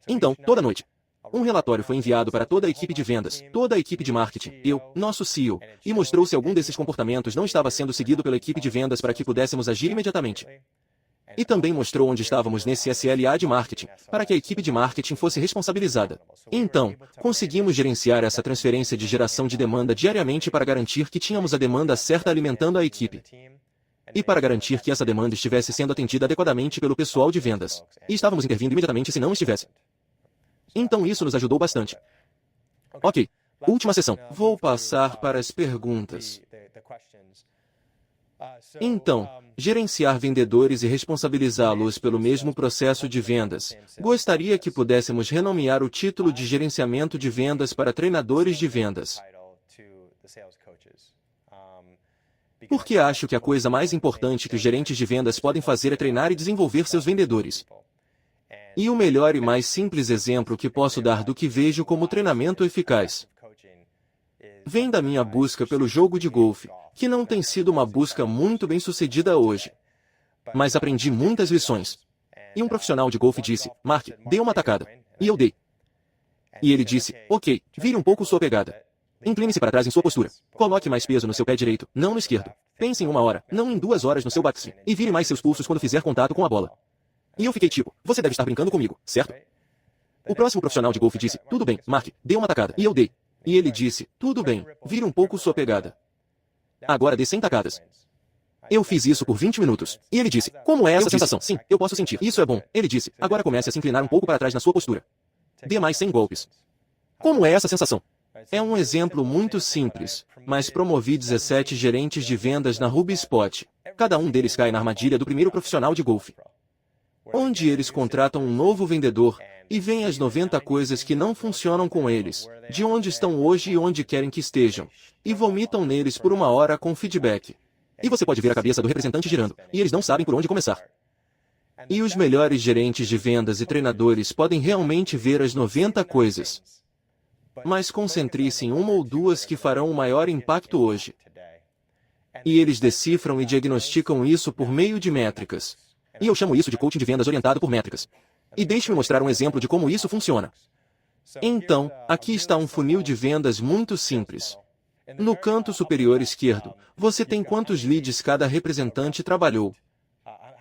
Então, toda noite, um relatório foi enviado para toda a equipe de vendas, toda a equipe de marketing, eu, nosso CEO, e mostrou se algum desses comportamentos não estava sendo seguido pela equipe de vendas para que pudéssemos agir imediatamente. E também mostrou onde estávamos nesse SLA de marketing, para que a equipe de marketing fosse responsabilizada. Então, conseguimos gerenciar essa transferência de geração de demanda diariamente para garantir que tínhamos a demanda certa alimentando a equipe. E para garantir que essa demanda estivesse sendo atendida adequadamente pelo pessoal de vendas. E estávamos intervindo imediatamente se não estivesse. Então isso nos ajudou bastante. Ok, última sessão. Vou passar para as perguntas. Então, gerenciar vendedores e responsabilizá-los pelo mesmo processo de vendas. Gostaria que pudéssemos renomear o título de gerenciamento de vendas para treinadores de vendas. Porque acho que a coisa mais importante que os gerentes de vendas podem fazer é treinar e desenvolver seus vendedores. E o melhor e mais simples exemplo que posso dar do que vejo como treinamento eficaz vem da minha busca pelo jogo de golfe, que não tem sido uma busca muito bem-sucedida hoje. Mas aprendi muitas lições. E um profissional de golfe disse, Mark, dê uma tacada. E eu dei. E ele disse, ok, vire um pouco sua pegada. Incline-se para trás em sua postura. Coloque mais peso no seu pé direito, não no esquerdo. Pense em 1 hora, não em 2 horas no seu backswing. E vire mais seus pulsos quando fizer contato com a bola. E eu fiquei tipo, você deve estar brincando comigo, certo? O próximo profissional de golfe disse, tudo bem, Mark, dê uma tacada. E eu dei. E ele disse, tudo bem, vire um pouco sua pegada. Agora dê 100 tacadas. Eu fiz isso por 20 minutos. E ele disse, como é essa sensação? Sim, eu posso sentir. Isso é bom. Ele disse, agora comece a se inclinar um pouco para trás na sua postura. Dê mais 100 golpes. Como é essa sensação? É um exemplo muito simples, mas promovi 17 gerentes de vendas na HubSpot. Cada um deles cai na armadilha do primeiro profissional de golfe, onde eles contratam um novo vendedor e veem as 90 coisas que não funcionam com eles, de onde estão hoje e onde querem que estejam, e vomitam neles por 1 hora com feedback. E você pode ver a cabeça do representante girando, e eles não sabem por onde começar. E os melhores gerentes de vendas e treinadores podem realmente ver as 90 coisas. Mas concentre-se em 1 ou 2 que farão o maior impacto hoje. E eles decifram e diagnosticam isso por meio de métricas. E eu chamo isso de coaching de vendas orientado por métricas. E deixe-me mostrar um exemplo de como isso funciona. Então, aqui está um funil de vendas muito simples. No canto superior esquerdo, você tem quantos leads cada representante trabalhou.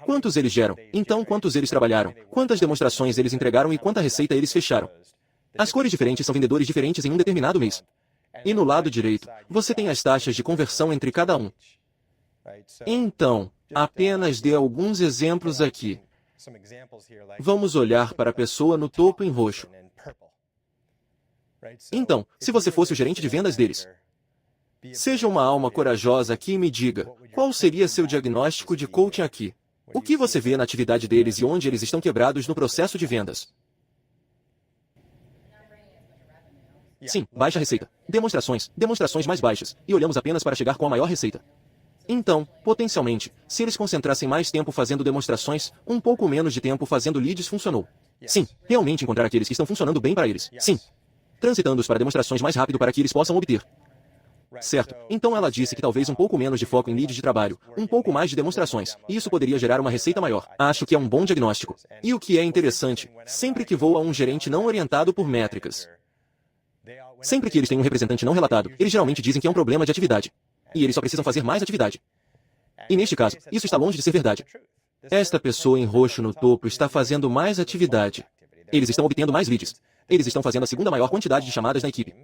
Quantos eles geram? Então, quantos eles trabalharam? Quantas demonstrações eles entregaram e quanta receita eles fecharam? As cores diferentes são vendedores diferentes em um determinado mês. E no lado direito, você tem as taxas de conversão entre cada um. Então, apenas dê alguns exemplos aqui. Vamos olhar para a pessoa no topo em roxo. Então, se você fosse o gerente de vendas deles, seja uma alma corajosa aqui e me diga, qual seria seu diagnóstico de coaching aqui? O que você vê na atividade deles e onde eles estão quebrados no processo de vendas? Sim, baixa receita. Demonstrações mais baixas, e olhamos apenas para chegar com a maior receita. Então, potencialmente, se eles concentrassem mais tempo fazendo demonstrações, um pouco menos de tempo fazendo leads funcionou. Sim, realmente encontrar aqueles que estão funcionando bem para eles. Sim. Transitando-os para demonstrações mais rápido para que eles possam obter. Certo, então ela disse que talvez um pouco menos de foco em leads de trabalho, um pouco mais de demonstrações, e isso poderia gerar uma receita maior. Acho que é um bom diagnóstico. E o que é interessante, sempre que vou a um gerente não orientado por métricas, sempre que eles têm um representante não relatado, eles geralmente dizem que é um problema de atividade. E eles só precisam fazer mais atividade. E neste caso, isso está longe de ser verdade. Esta pessoa em roxo no topo está fazendo mais atividade. Eles estão obtendo mais leads. Eles estão fazendo a segunda maior quantidade de chamadas na equipe.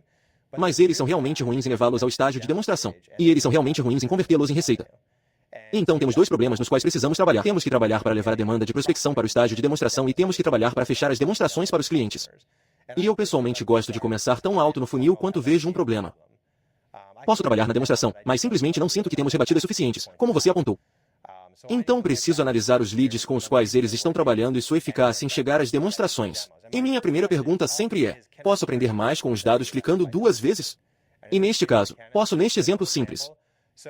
Mas eles são realmente ruins em levá-los ao estágio de demonstração. E eles são realmente ruins em convertê-los em receita. Então temos 2 problemas nos quais precisamos trabalhar. Temos que trabalhar para levar a demanda de prospecção para o estágio de demonstração e temos que trabalhar para fechar as demonstrações para os clientes. E eu pessoalmente gosto de começar tão alto no funil quanto vejo um problema. Posso trabalhar na demonstração, mas simplesmente não sinto que temos rebatidas suficientes, como você apontou. Então preciso analisar os leads com os quais eles estão trabalhando e sua eficácia em chegar às demonstrações. E minha primeira pergunta sempre é, posso aprender mais com os dados clicando 2 vezes? E neste caso, posso neste exemplo simples.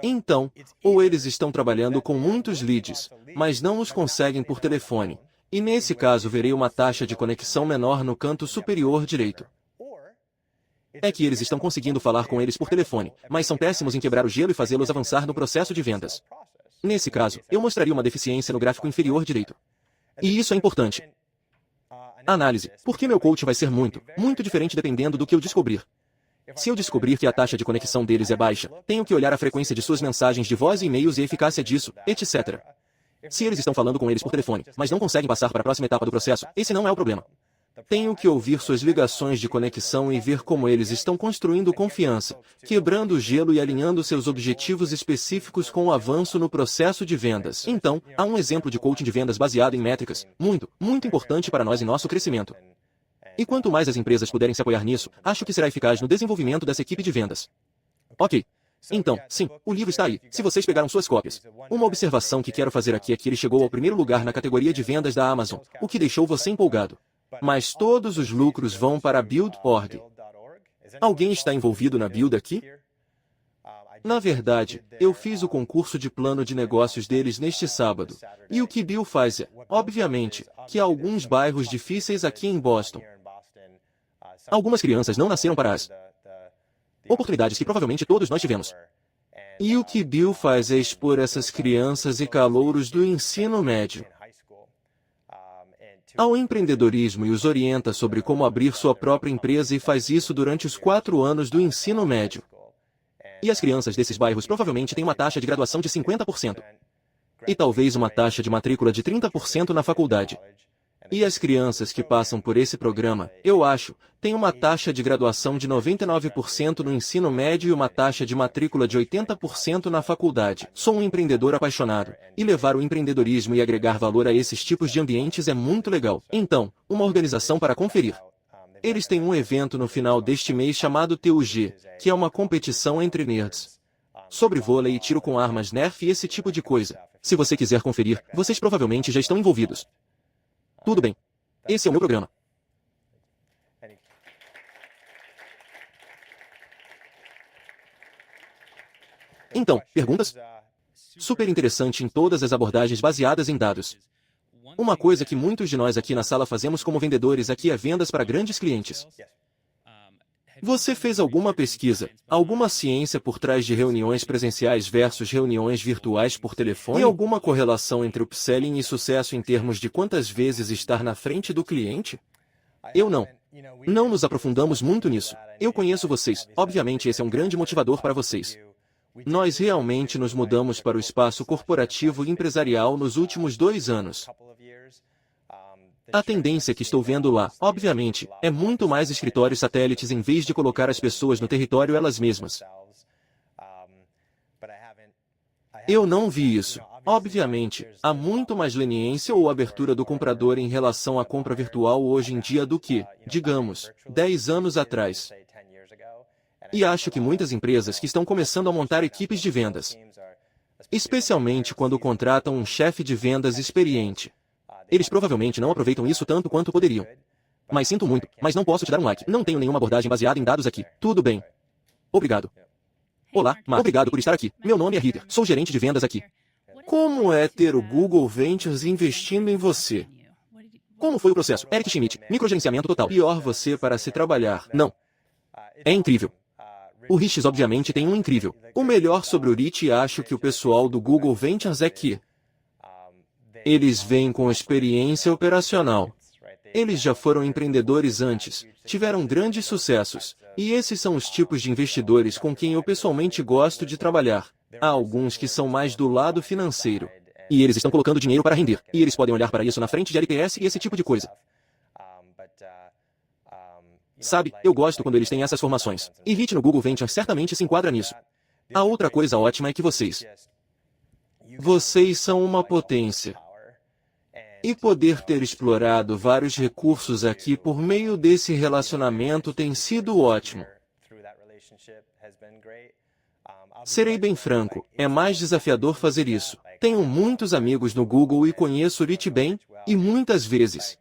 Então, ou eles estão trabalhando com muitos leads, mas não os conseguem por telefone. E nesse caso verei uma taxa de conexão menor no canto superior direito. É que eles estão conseguindo falar com eles por telefone, mas são péssimos em quebrar o gelo e fazê-los avançar no processo de vendas. Nesse caso, eu mostraria uma deficiência no gráfico inferior direito. E isso é importante. Análise. Porque meu coach vai ser muito diferente dependendo do que eu descobrir. Se eu descobrir que a taxa de conexão deles é baixa, tenho que olhar a frequência de suas mensagens de voz e e-mails e a eficácia disso, etc. Se eles estão falando com eles por telefone, mas não conseguem passar para a próxima etapa do processo, esse não é o problema. Tenho que ouvir suas ligações de conexão e ver como eles estão construindo confiança, quebrando o gelo e alinhando seus objetivos específicos com o avanço no processo de vendas. Então, há um exemplo de coaching de vendas baseado em métricas, muito importante para nós em nosso crescimento. E quanto mais as empresas puderem se apoiar nisso, acho que será eficaz no desenvolvimento dessa equipe de vendas. Ok. Então, sim, o livro está aí, se vocês pegaram suas cópias. Uma observação que quero fazer aqui é que ele chegou ao primeiro lugar na categoria de vendas da Amazon, o que deixou você empolgado. Mas todos os lucros vão para a Build.org. Alguém está envolvido na Build aqui? Na verdade, eu fiz o concurso de plano de negócios deles neste sábado. E o que Bill faz é, obviamente, que há alguns bairros difíceis aqui em Boston. Algumas crianças não nasceram para as oportunidades que provavelmente todos nós tivemos. E o que Bill faz é expor essas crianças e calouros do ensino médio ao empreendedorismo e os orienta sobre como abrir sua própria empresa e faz isso durante os 4 anos do ensino médio. E as crianças desses bairros provavelmente têm uma taxa de graduação de 50%. E talvez uma taxa de matrícula de 30% na faculdade. E as crianças que passam por esse programa, eu acho, têm uma taxa de graduação de 99% no ensino médio e uma taxa de matrícula de 80% na faculdade. Sou um empreendedor apaixonado, e levar o empreendedorismo e agregar valor a esses tipos de ambientes é muito legal. Então, uma organização para conferir. Eles têm um evento no final deste mês chamado TUG, que é uma competição entre nerds. Sobre vôlei e tiro com armas Nerf e esse tipo de coisa. Se você quiser conferir, vocês provavelmente já estão envolvidos. Tudo bem. Esse é o meu programa. Então, perguntas? Super interessante em todas as abordagens baseadas em dados. Uma coisa que muitos de nós aqui na sala fazemos como vendedores aqui é vendas para grandes clientes. Você fez alguma pesquisa, alguma ciência por trás de reuniões presenciais versus reuniões virtuais por telefone? E alguma correlação entre upselling e sucesso em termos de quantas vezes estar na frente do cliente? Eu não. Não nos aprofundamos muito nisso. Eu conheço vocês. Obviamente esse é um grande motivador para vocês. Nós realmente nos mudamos para o espaço corporativo e empresarial nos últimos 2 anos. A tendência que estou vendo lá, obviamente, é muito mais escritórios satélites em vez de colocar as pessoas no território elas mesmas. Eu não vi isso. Obviamente, há muito mais leniência ou abertura do comprador em relação à compra virtual hoje em dia do que, digamos, 10 anos atrás. E acho que muitas empresas que estão começando a montar equipes de vendas, especialmente quando contratam um chefe de vendas experiente, eles provavelmente não aproveitam isso tanto quanto poderiam. Mas sinto muito, mas não posso te dar um like. Não tenho nenhuma abordagem baseada em dados aqui. Tudo bem. Obrigado. Olá, Mark. Obrigado por estar aqui. Meu nome é Heather. Sou gerente de vendas aqui. Como é ter o Google Ventures investindo em você? Como foi o processo? Eric Schmidt. Microgerenciamento total. Pior você para se trabalhar. Não. É incrível. O Riches obviamente tem um incrível. O melhor sobre o Rich e acho que o pessoal do Google Ventures é que eles vêm com experiência operacional. Eles já foram empreendedores antes, tiveram grandes sucessos, e esses são os tipos de investidores com quem eu pessoalmente gosto de trabalhar. Há alguns que são mais do lado financeiro, e eles estão colocando dinheiro para render, e eles podem olhar para isso na frente de LPS e esse tipo de coisa. Sabe, eu gosto quando eles têm essas formações, e Hit no Google Ventures certamente se enquadra nisso. A outra coisa ótima é que vocês são uma potência. E poder ter explorado vários recursos aqui por meio desse relacionamento tem sido ótimo. Serei bem franco, é mais desafiador fazer isso. Tenho muitos amigos no Google e conheço o Rich bem, e muitas vezes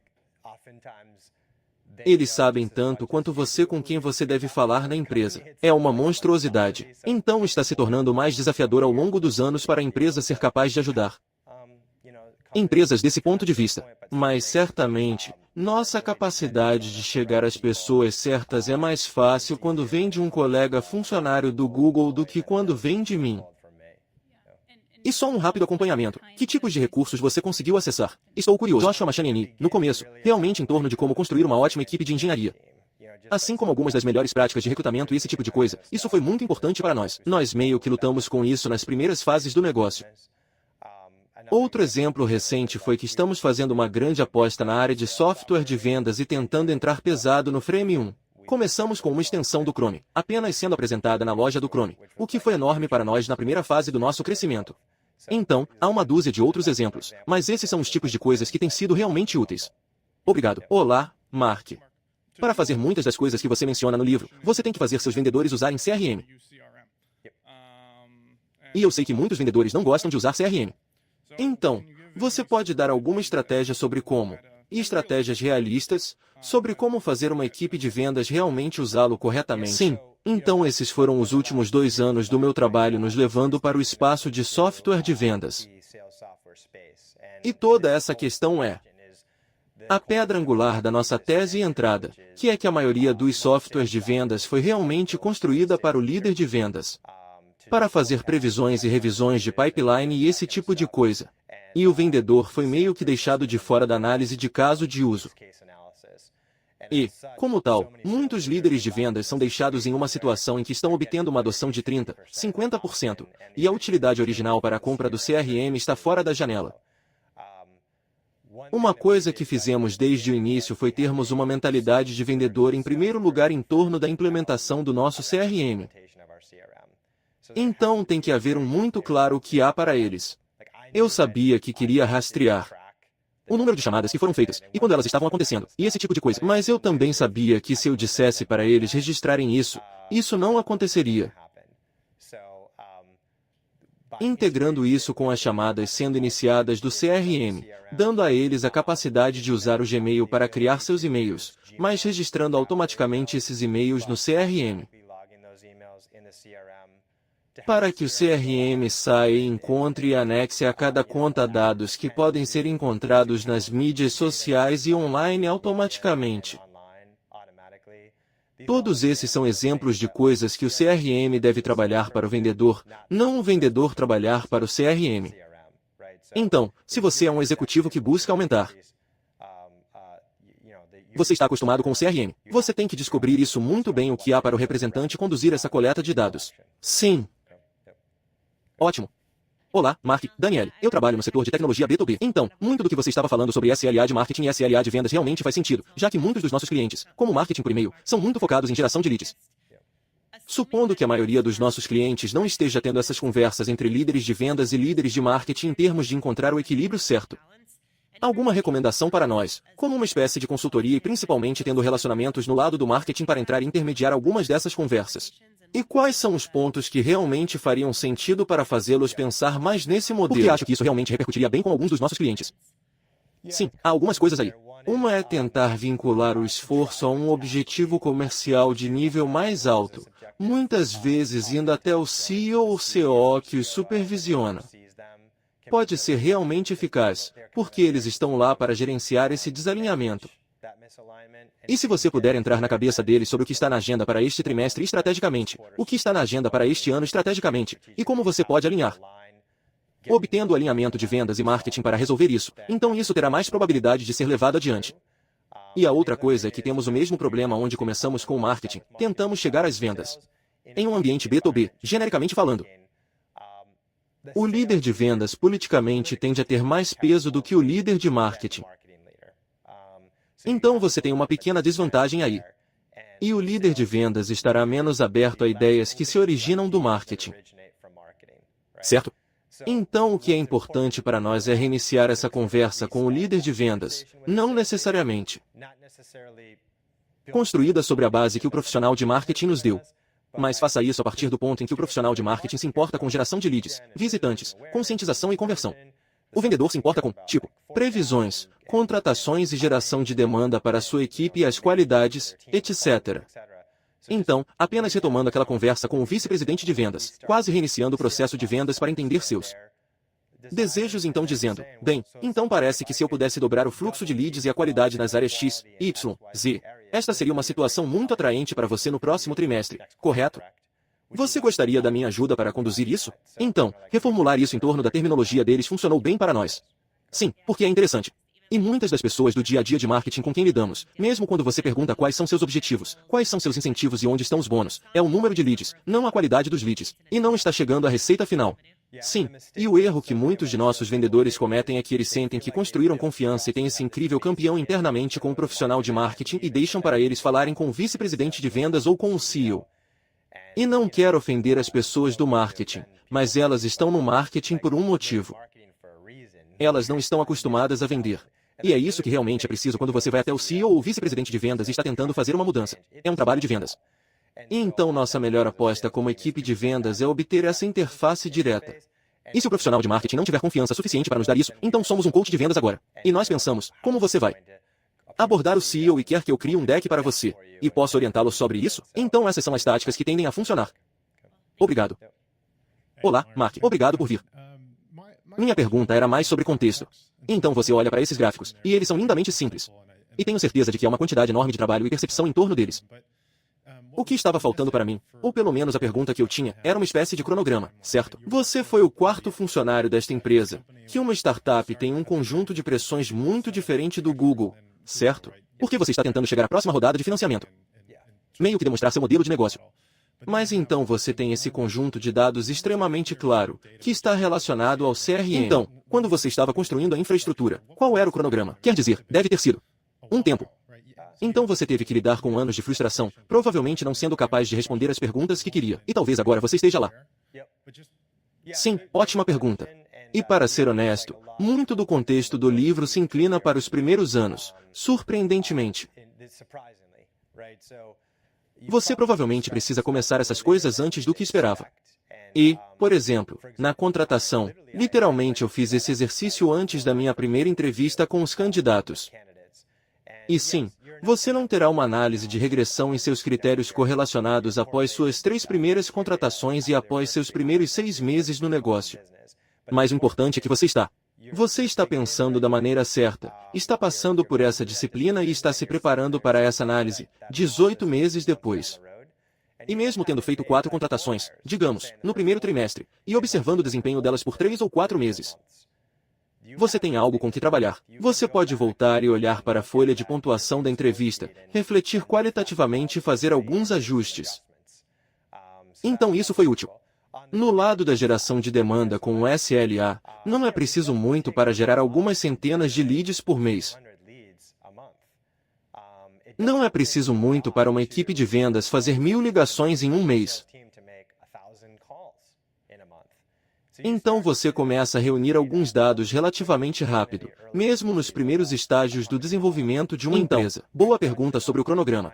eles sabem tanto quanto você com quem você deve falar na empresa. É uma monstruosidade. Então está se tornando mais desafiador ao longo dos anos para a empresa ser capaz de ajudar empresas desse ponto de vista. Mas certamente, nossa capacidade de chegar às pessoas certas é mais fácil quando vem de um colega funcionário do Google do que quando vem de mim. E só um rápido acompanhamento. Que tipos de recursos você conseguiu acessar? Estou curioso. Joshua Machaniani, no começo, realmente em torno de como construir uma ótima equipe de engenharia. Assim como algumas das melhores práticas de recrutamento e esse tipo de coisa, isso foi muito importante para nós. Nós meio que lutamos com isso nas primeiras fases do negócio. Outro exemplo recente foi que estamos fazendo uma grande aposta na área de software de vendas e tentando entrar pesado no Frame 1. Começamos com uma extensão do Chrome, apenas sendo apresentada na loja do Chrome, o que foi enorme para nós na primeira fase do nosso crescimento. Então, há uma dúzia de outros exemplos, mas esses são os tipos de coisas que têm sido realmente úteis. Obrigado. Olá, Mark. Para fazer muitas das coisas que você menciona no livro, você tem que fazer seus vendedores usarem CRM. E eu sei que muitos vendedores não gostam de usar CRM. Então, você pode dar alguma estratégia sobre como, e estratégias realistas, sobre como fazer uma equipe de vendas realmente usá-lo corretamente. Sim, Então esses foram os últimos 2 anos do meu trabalho nos levando para o espaço de software de vendas. E toda essa questão é a pedra angular da nossa tese e entrada, que é que a maioria dos softwares de vendas foi realmente construída para o líder de vendas, para fazer previsões e revisões de pipeline e esse tipo de coisa. E o vendedor foi meio que deixado de fora da análise de caso de uso. E, como tal, muitos líderes de vendas são deixados em uma situação em que estão obtendo uma adoção de 30%, 50%, e a utilidade original para a compra do CRM está fora da janela. Uma coisa que fizemos desde o início foi termos uma mentalidade de vendedor em primeiro lugar em torno da implementação do nosso CRM. Então tem que haver muito claro o que há para eles. Eu sabia que queria rastrear o número de chamadas que foram feitas, e quando elas estavam acontecendo, e esse tipo de coisa. Mas eu também sabia que se eu dissesse para eles registrarem isso, isso não aconteceria. Integrando isso com as chamadas sendo iniciadas do CRM, dando a eles a capacidade de usar o Gmail para criar seus e-mails, mas registrando automaticamente esses e-mails no CRM. Para que o CRM saia e encontre e anexe a cada conta dados que podem ser encontrados nas mídias sociais e online automaticamente. Todos esses são exemplos de coisas que o CRM deve trabalhar para o vendedor, não o vendedor trabalhar para o CRM. Então, se você é um executivo que busca aumentar, você está acostumado com o CRM. Você tem que descobrir isso muito bem o que há para o representante conduzir essa coleta de dados. Sim. Ótimo. Olá, Mark, Daniele. Eu trabalho no setor de tecnologia B2B. Então, muito do que você estava falando sobre SLA de marketing e SLA de vendas realmente faz sentido, já que muitos dos nossos clientes, como marketing por e-mail, são muito focados em geração de leads. Supondo que a maioria dos nossos clientes não esteja tendo essas conversas entre líderes de vendas e líderes de marketing em termos de encontrar o equilíbrio certo. Alguma recomendação para nós, como uma espécie de consultoria e principalmente tendo relacionamentos no lado do marketing para entrar e intermediar algumas dessas conversas? E quais são os pontos que realmente fariam sentido para fazê-los pensar mais nesse modelo? Porque acho que isso realmente repercutiria bem com alguns dos nossos clientes. Sim, há algumas coisas aí. Uma é tentar vincular o esforço a um objetivo comercial de nível mais alto, muitas vezes indo até o CEO ou CO que os supervisiona. Pode ser realmente eficaz, porque eles estão lá para gerenciar esse desalinhamento. E se você puder entrar na cabeça deles sobre o que está na agenda para este trimestre estrategicamente, o que está na agenda para este ano estrategicamente, e como você pode alinhar, obtendo o alinhamento de vendas e marketing para resolver isso, então isso terá mais probabilidade de ser levado adiante. E a outra coisa é que temos o mesmo problema onde começamos com o marketing, tentamos chegar às vendas. Em um ambiente B2B, genericamente falando. O líder de vendas politicamente tende a ter mais peso do que o líder de marketing. Então você tem uma pequena desvantagem aí. E o líder de vendas estará menos aberto a ideias que se originam do marketing. Certo? Então o que é importante para nós é reiniciar essa conversa com o líder de vendas, não necessariamente construída sobre a base que o profissional de marketing nos deu. Mas faça isso a partir do ponto em que o profissional de marketing se importa com geração de leads, visitantes, conscientização e conversão. O vendedor se importa com, tipo, previsões, contratações e geração de demanda para sua equipe e as qualidades, etc. Então, apenas retomando aquela conversa com o vice-presidente de vendas, quase reiniciando o processo de vendas para entender seus desejos, então dizendo, bem, então parece que se eu pudesse dobrar o fluxo de leads e a qualidade nas áreas X, Y, Z, esta seria uma situação muito atraente para você no próximo trimestre, correto? Você gostaria da minha ajuda para conduzir isso? Então, reformular isso em torno da terminologia deles funcionou bem para nós. Sim, porque é interessante. E muitas das pessoas do dia a dia de marketing com quem lidamos, mesmo quando você pergunta quais são seus objetivos, quais são seus incentivos e onde estão os bônus, é o número de leads, não a qualidade dos leads. E não está chegando à receita final. Sim, e o erro que muitos de nossos vendedores cometem é que eles sentem que construíram confiança e têm esse incrível campeão internamente com um profissional de marketing e deixam para eles falarem com o vice-presidente de vendas ou com o CEO. E não quero ofender as pessoas do marketing, mas elas estão no marketing por um motivo. Elas não estão acostumadas a vender. E é isso que realmente é preciso quando você vai até o CEO ou o vice-presidente de vendas e está tentando fazer uma mudança. É um trabalho de vendas. E então nossa melhor aposta como equipe de vendas é obter essa interface direta. E se o profissional de marketing não tiver confiança suficiente para nos dar isso, então somos um coach de vendas agora. E nós pensamos, como você vai abordar o CEO e quer que eu crie um deck para você, e posso orientá-lo sobre isso? Então essas são as táticas que tendem a funcionar. Obrigado. Olá, Mark. Obrigado por vir. Minha pergunta era mais sobre contexto. Então você olha para esses gráficos, e eles são lindamente simples. E tenho certeza de que há uma quantidade enorme de trabalho e percepção em torno deles. O que estava faltando para mim, ou pelo menos a pergunta que eu tinha, era uma espécie de cronograma, certo? Você foi o quarto funcionário desta empresa, que uma startup tem um conjunto de pressões muito diferente do Google, certo? Porque você está tentando chegar à próxima rodada de financiamento. Meio que demonstrar seu modelo de negócio. Mas então você tem esse conjunto de dados extremamente claro, que está relacionado ao CRM. Então, quando você estava construindo a infraestrutura, qual era o cronograma? Quer dizer, deve ter sido um tempo. Então você teve que lidar com anos de frustração, provavelmente não sendo capaz de responder as perguntas que queria. E talvez agora você esteja lá. Sim, ótima pergunta. E para ser honesto, muito do contexto do livro se inclina para os primeiros anos, surpreendentemente. Você provavelmente precisa começar essas coisas antes do que esperava. E, por exemplo, na contratação, literalmente eu fiz esse exercício antes da minha primeira entrevista com os candidatos. E sim, você não terá uma análise de regressão em seus critérios correlacionados após suas 3 primeiras contratações e após seus primeiros 6 meses no negócio. Mas o importante é que você está. Você está pensando da maneira certa, está passando por essa disciplina e está se preparando para essa análise, 18 meses depois. E mesmo tendo feito 4 contratações, digamos, no primeiro trimestre, e observando o desempenho delas por 3 ou 4 meses. Você tem algo com que trabalhar. Você pode voltar e olhar para a folha de pontuação da entrevista, refletir qualitativamente e fazer alguns ajustes. Então isso foi útil. No lado da geração de demanda com o SLA, não é preciso muito para gerar algumas centenas de leads por mês. Não é preciso muito para uma equipe de vendas fazer 1000 ligações em um mês. Então você começa a reunir alguns dados relativamente rápido, mesmo nos primeiros estágios do desenvolvimento de uma empresa. Boa pergunta sobre o cronograma.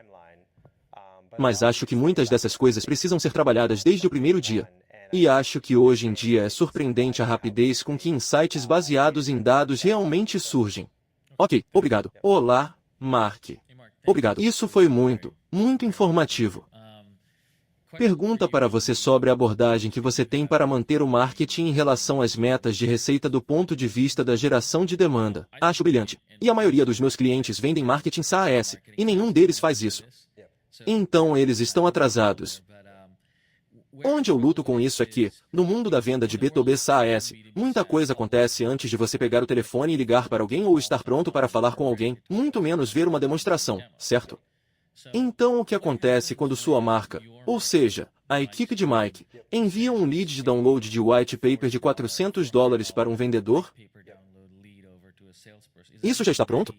Mas acho que muitas dessas coisas precisam ser trabalhadas desde o primeiro dia. E acho que hoje em dia é surpreendente a rapidez com que insights baseados em dados realmente surgem. Ok, obrigado. Olá, Mark. Obrigado. Isso foi muito informativo. Pergunta para você sobre a abordagem que você tem para manter o marketing em relação às metas de receita do ponto de vista da geração de demanda. Acho brilhante. E a maioria dos meus clientes vendem marketing SaaS, e nenhum deles faz isso. Então eles estão atrasados. Onde eu luto com isso é que, no mundo da venda de B2B SaaS, muita coisa acontece antes de você pegar o telefone e ligar para alguém ou estar pronto para falar com alguém, muito menos ver uma demonstração, certo? Então o que acontece quando sua marca, ou seja, a equipe de Mike, envia um lead de download de white paper de $400 para um vendedor? Isso já está pronto?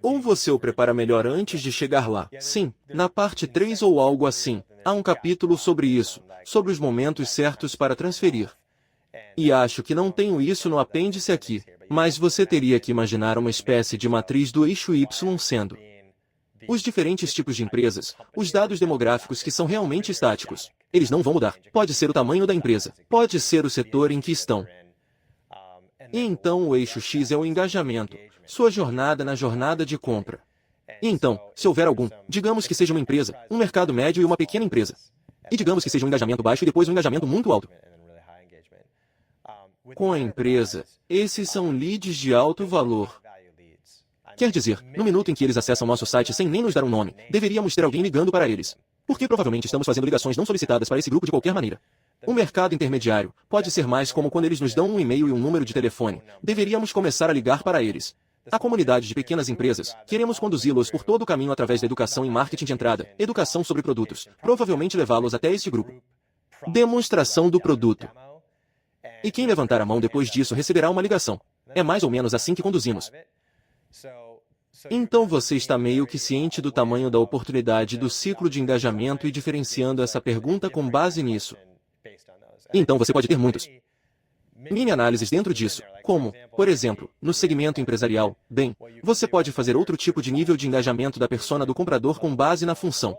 Ou você o prepara melhor antes de chegar lá? Sim, na parte 3 ou algo assim, há um capítulo sobre isso, sobre os momentos certos para transferir. E acho que não tenho isso no apêndice aqui, mas você teria que imaginar uma espécie de matriz do eixo Y sendo os diferentes tipos de empresas, os dados demográficos que são realmente estáticos. Eles não vão mudar. Pode ser o tamanho da empresa, pode ser o setor em que estão. E então o eixo X é o engajamento, sua jornada na jornada de compra. E então, se houver algum, digamos que seja uma empresa, um mercado médio e uma pequena empresa. E digamos que seja um engajamento baixo e depois um engajamento muito alto. Com a empresa, esses são leads de alto valor. Quer dizer, no minuto em que eles acessam nosso site sem nem nos dar um nome, deveríamos ter alguém ligando para eles. Porque provavelmente estamos fazendo ligações não solicitadas para esse grupo de qualquer maneira. O mercado intermediário pode ser mais como quando eles nos dão um e-mail e um número de telefone. Deveríamos começar a ligar para eles. A comunidade de pequenas empresas, queremos conduzi-los por todo o caminho através da educação em marketing de entrada, educação sobre produtos, provavelmente levá-los até este grupo. Demonstração do produto. E quem levantar a mão depois disso receberá uma ligação. É mais ou menos assim que conduzimos. Então você está meio que ciente do tamanho da oportunidade do ciclo de engajamento e diferenciando essa pergunta com base nisso. Então você pode ter muitos mini-análises dentro disso, como, por exemplo, no segmento empresarial, bem, você pode fazer outro tipo de nível de engajamento da persona do comprador com base na função.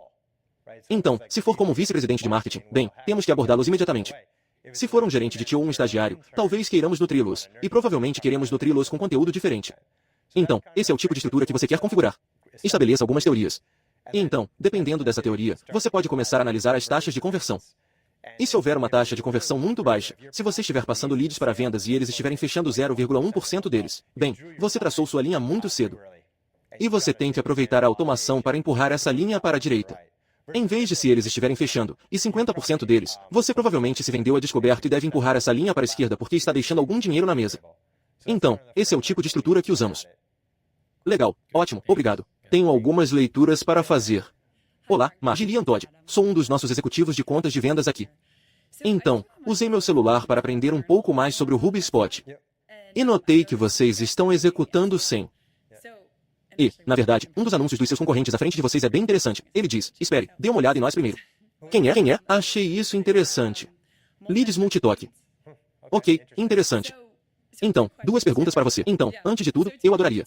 Então, se for como vice-presidente de marketing, bem, temos que abordá-los imediatamente. Se for um gerente de TI ou um estagiário, talvez queiramos nutri-los, e provavelmente queremos nutri-los com conteúdo diferente. Então, esse é o tipo de estrutura que você quer configurar. Estabeleça algumas teorias. E então, dependendo dessa teoria, você pode começar a analisar as taxas de conversão. E se houver uma taxa de conversão muito baixa, se você estiver passando leads para vendas e eles estiverem fechando 0,1% deles, bem, você traçou sua linha muito cedo. E você tem que aproveitar a automação para empurrar essa linha para a direita. Em vez de se eles estiverem fechando, e 50% deles, você provavelmente se vendeu a descoberto e deve empurrar essa linha para a esquerda porque está deixando algum dinheiro na mesa. Então, esse é o tipo de estrutura que usamos. Legal, ótimo, obrigado. Tenho algumas leituras para fazer. Olá, Gillian Todd. Sou um dos nossos executivos de contas de vendas aqui. Então, usei meu celular para aprender um pouco mais sobre o HubSpot. E notei que vocês estão executando sem. E, na verdade, um dos anúncios dos seus concorrentes à frente de vocês é bem interessante. Ele diz, espere, dê uma olhada em nós primeiro. Quem é? Quem é? Achei isso interessante. Leads Multitoque. Ok, interessante. Então, duas perguntas para você. Então, antes de tudo, eu adoraria.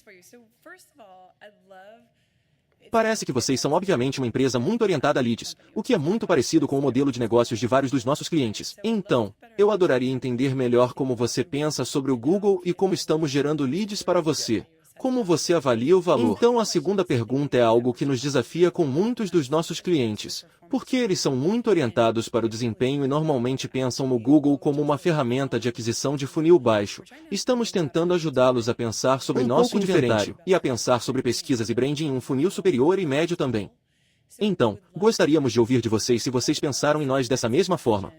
Parece que vocês são obviamente uma empresa muito orientada a leads, o que é muito parecido com o modelo de negócios de vários dos nossos clientes. Então, eu adoraria entender melhor como você pensa sobre o Google e como estamos gerando leads para você. Como você avalia o valor? Então a segunda pergunta é algo que nos desafia com muitos dos nossos clientes. Porque eles são muito orientados para o desempenho e normalmente pensam no Google como uma ferramenta de aquisição de funil baixo. Estamos tentando ajudá-los a pensar sobre nosso inventário e a pensar sobre pesquisas e branding em um funil superior e médio também. Então, gostaríamos de ouvir de vocês se vocês pensaram em nós dessa mesma forma.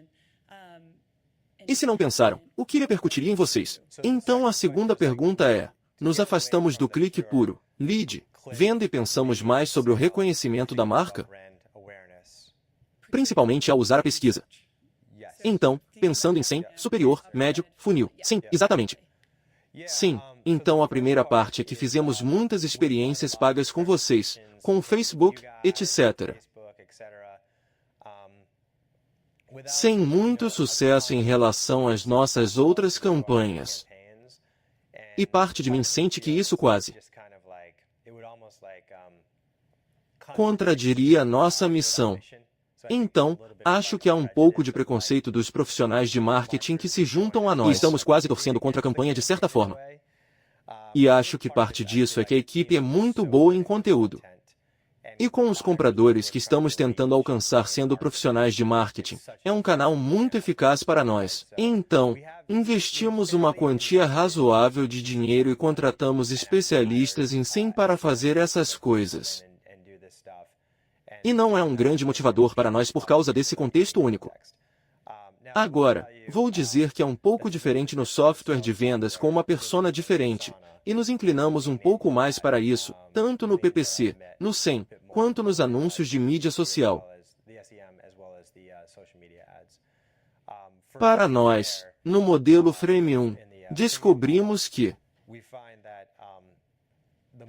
E se não pensaram, o que repercutiria em vocês? Então a segunda pergunta é: nos afastamos do clique puro, lead, venda e pensamos mais sobre o reconhecimento da marca? Principalmente ao usar a pesquisa. Então, pensando em 100, superior, médio, funil. Sim, exatamente. Sim, então a primeira parte é que fizemos muitas experiências pagas com vocês, com o Facebook, etc. Sem muito sucesso em relação às nossas outras campanhas. E parte de mim sente que isso quase contradiria a nossa missão. Então, acho que há um pouco de preconceito dos profissionais de marketing que se juntam a nós. E estamos quase torcendo contra a campanha de certa forma. E acho que parte disso é que a equipe é muito boa em conteúdo. E com os compradores que estamos tentando alcançar sendo profissionais de marketing, é um canal muito eficaz para nós. Então, investimos uma quantia razoável de dinheiro e contratamos especialistas em SEM para fazer essas coisas. E não é um grande motivador para nós por causa desse contexto único. Agora, vou dizer que é um pouco diferente no software de vendas com uma persona diferente, e nos inclinamos um pouco mais para isso, tanto no PPC, no SEM, quanto nos anúncios de mídia social. Para nós, no modelo Freemium, descobrimos que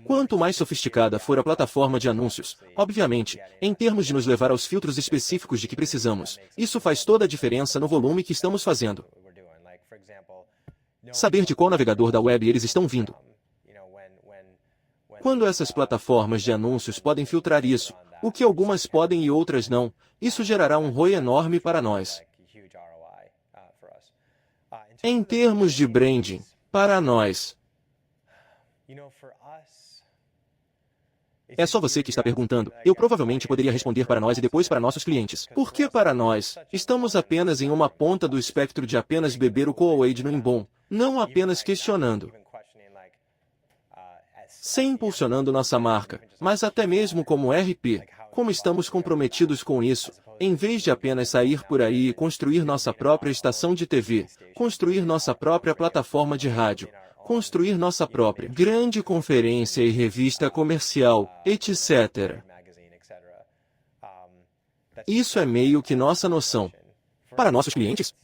quanto mais sofisticada for a plataforma de anúncios, obviamente, em termos de nos levar aos filtros específicos de que precisamos, isso faz toda a diferença no volume que estamos fazendo. Saber de qual navegador da web eles estão vindo. Quando essas plataformas de anúncios podem filtrar isso, o que algumas podem e outras não, isso gerará um ROI enorme para nós. Em termos de branding, para nós, é só você que está perguntando. Eu provavelmente poderia responder para nós e depois para nossos clientes. Porque para nós, estamos apenas em uma ponta do espectro de apenas beber o Kool-Aid no Imbom, não apenas questionando. Sem impulsionando nossa marca, mas até mesmo como RP, como estamos comprometidos com isso, em vez de apenas sair por aí e construir nossa própria estação de TV, construir nossa própria plataforma de rádio, construir nossa própria grande conferência e revista comercial, etc. Isso é meio que nossa noção. Para nossos clientes,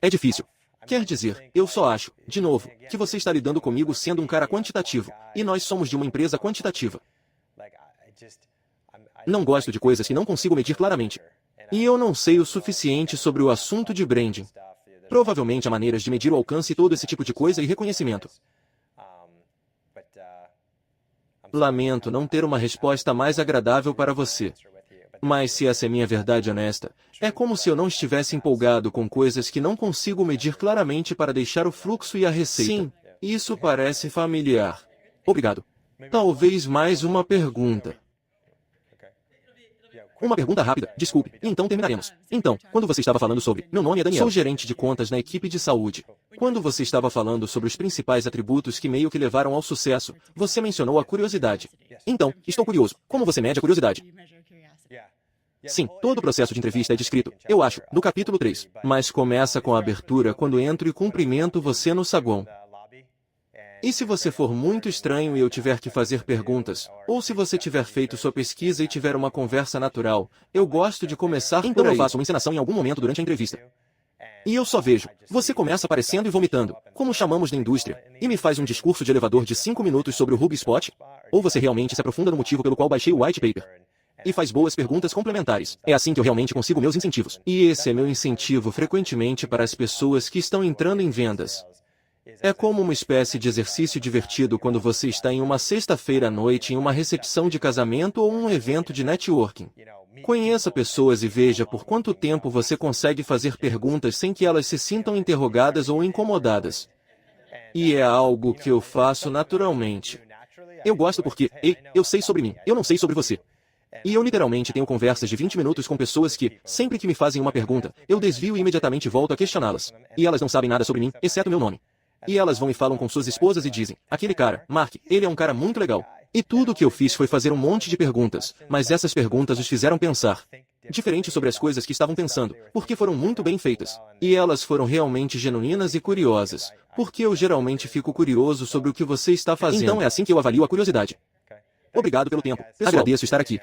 é difícil. Quer dizer, eu só acho, de novo, que você está lidando comigo sendo um cara quantitativo, e nós somos de uma empresa quantitativa. Não gosto de coisas que não consigo medir claramente. E eu não sei o suficiente sobre o assunto de branding. Provavelmente há maneiras de medir o alcance e todo esse tipo de coisa e reconhecimento. Lamento não ter uma resposta mais agradável para você. Mas se essa é minha verdade honesta, é como se eu não estivesse empolgado com coisas que não consigo medir claramente para deixar o fluxo e a receita. Sim, Isso parece familiar. Obrigado. Talvez mais uma pergunta. Uma pergunta rápida, desculpe, e então terminaremos. Então, quando você estava falando sobre, meu nome é Daniel, sou gerente de contas na equipe de saúde. Quando você estava falando sobre os principais atributos que meio que levaram ao sucesso, você mencionou a curiosidade. Então, estou curioso, como você mede a curiosidade? Sim, todo o processo de entrevista é descrito, eu acho, no capítulo 3. Mas começa com a abertura quando entro e cumprimento você no saguão. E se você for muito estranho e eu tiver que fazer perguntas, ou se você tiver feito sua pesquisa e tiver uma conversa natural, eu gosto de começar por aí. Então eu faço uma encenação em algum momento durante a entrevista. E eu só vejo, você começa aparecendo e vomitando, como chamamos na indústria, e me faz um discurso de elevador de 5 minutos sobre o HubSpot? Ou você realmente se aprofunda no motivo pelo qual baixei o white paper? E faz boas perguntas complementares. É assim que eu realmente consigo meus incentivos. E esse é meu incentivo frequentemente para as pessoas que estão entrando em vendas. É como uma espécie de exercício divertido quando você está em uma sexta-feira à noite em uma recepção de casamento ou um evento de networking. Conheça pessoas e veja por quanto tempo você consegue fazer perguntas sem que elas se sintam interrogadas ou incomodadas. E é algo que eu faço naturalmente. Eu gosto porque, ei, eu sei sobre mim, eu não sei sobre você. E eu literalmente tenho conversas de 20 minutos com pessoas que, sempre que me fazem uma pergunta, eu desvio e imediatamente volto a questioná-las. E elas não sabem nada sobre mim, exceto meu nome. E elas vão e falam com suas esposas e dizem, aquele cara, Mark, ele é um cara muito legal. E tudo o que eu fiz foi fazer um monte de perguntas, mas essas perguntas os fizeram pensar diferente sobre as coisas que estavam pensando, porque foram muito bem feitas. E elas foram realmente genuínas e curiosas, porque eu geralmente fico curioso sobre o que você está fazendo. Então é assim que eu avalio a curiosidade. Obrigado pelo tempo. Pessoal, agradeço estar aqui.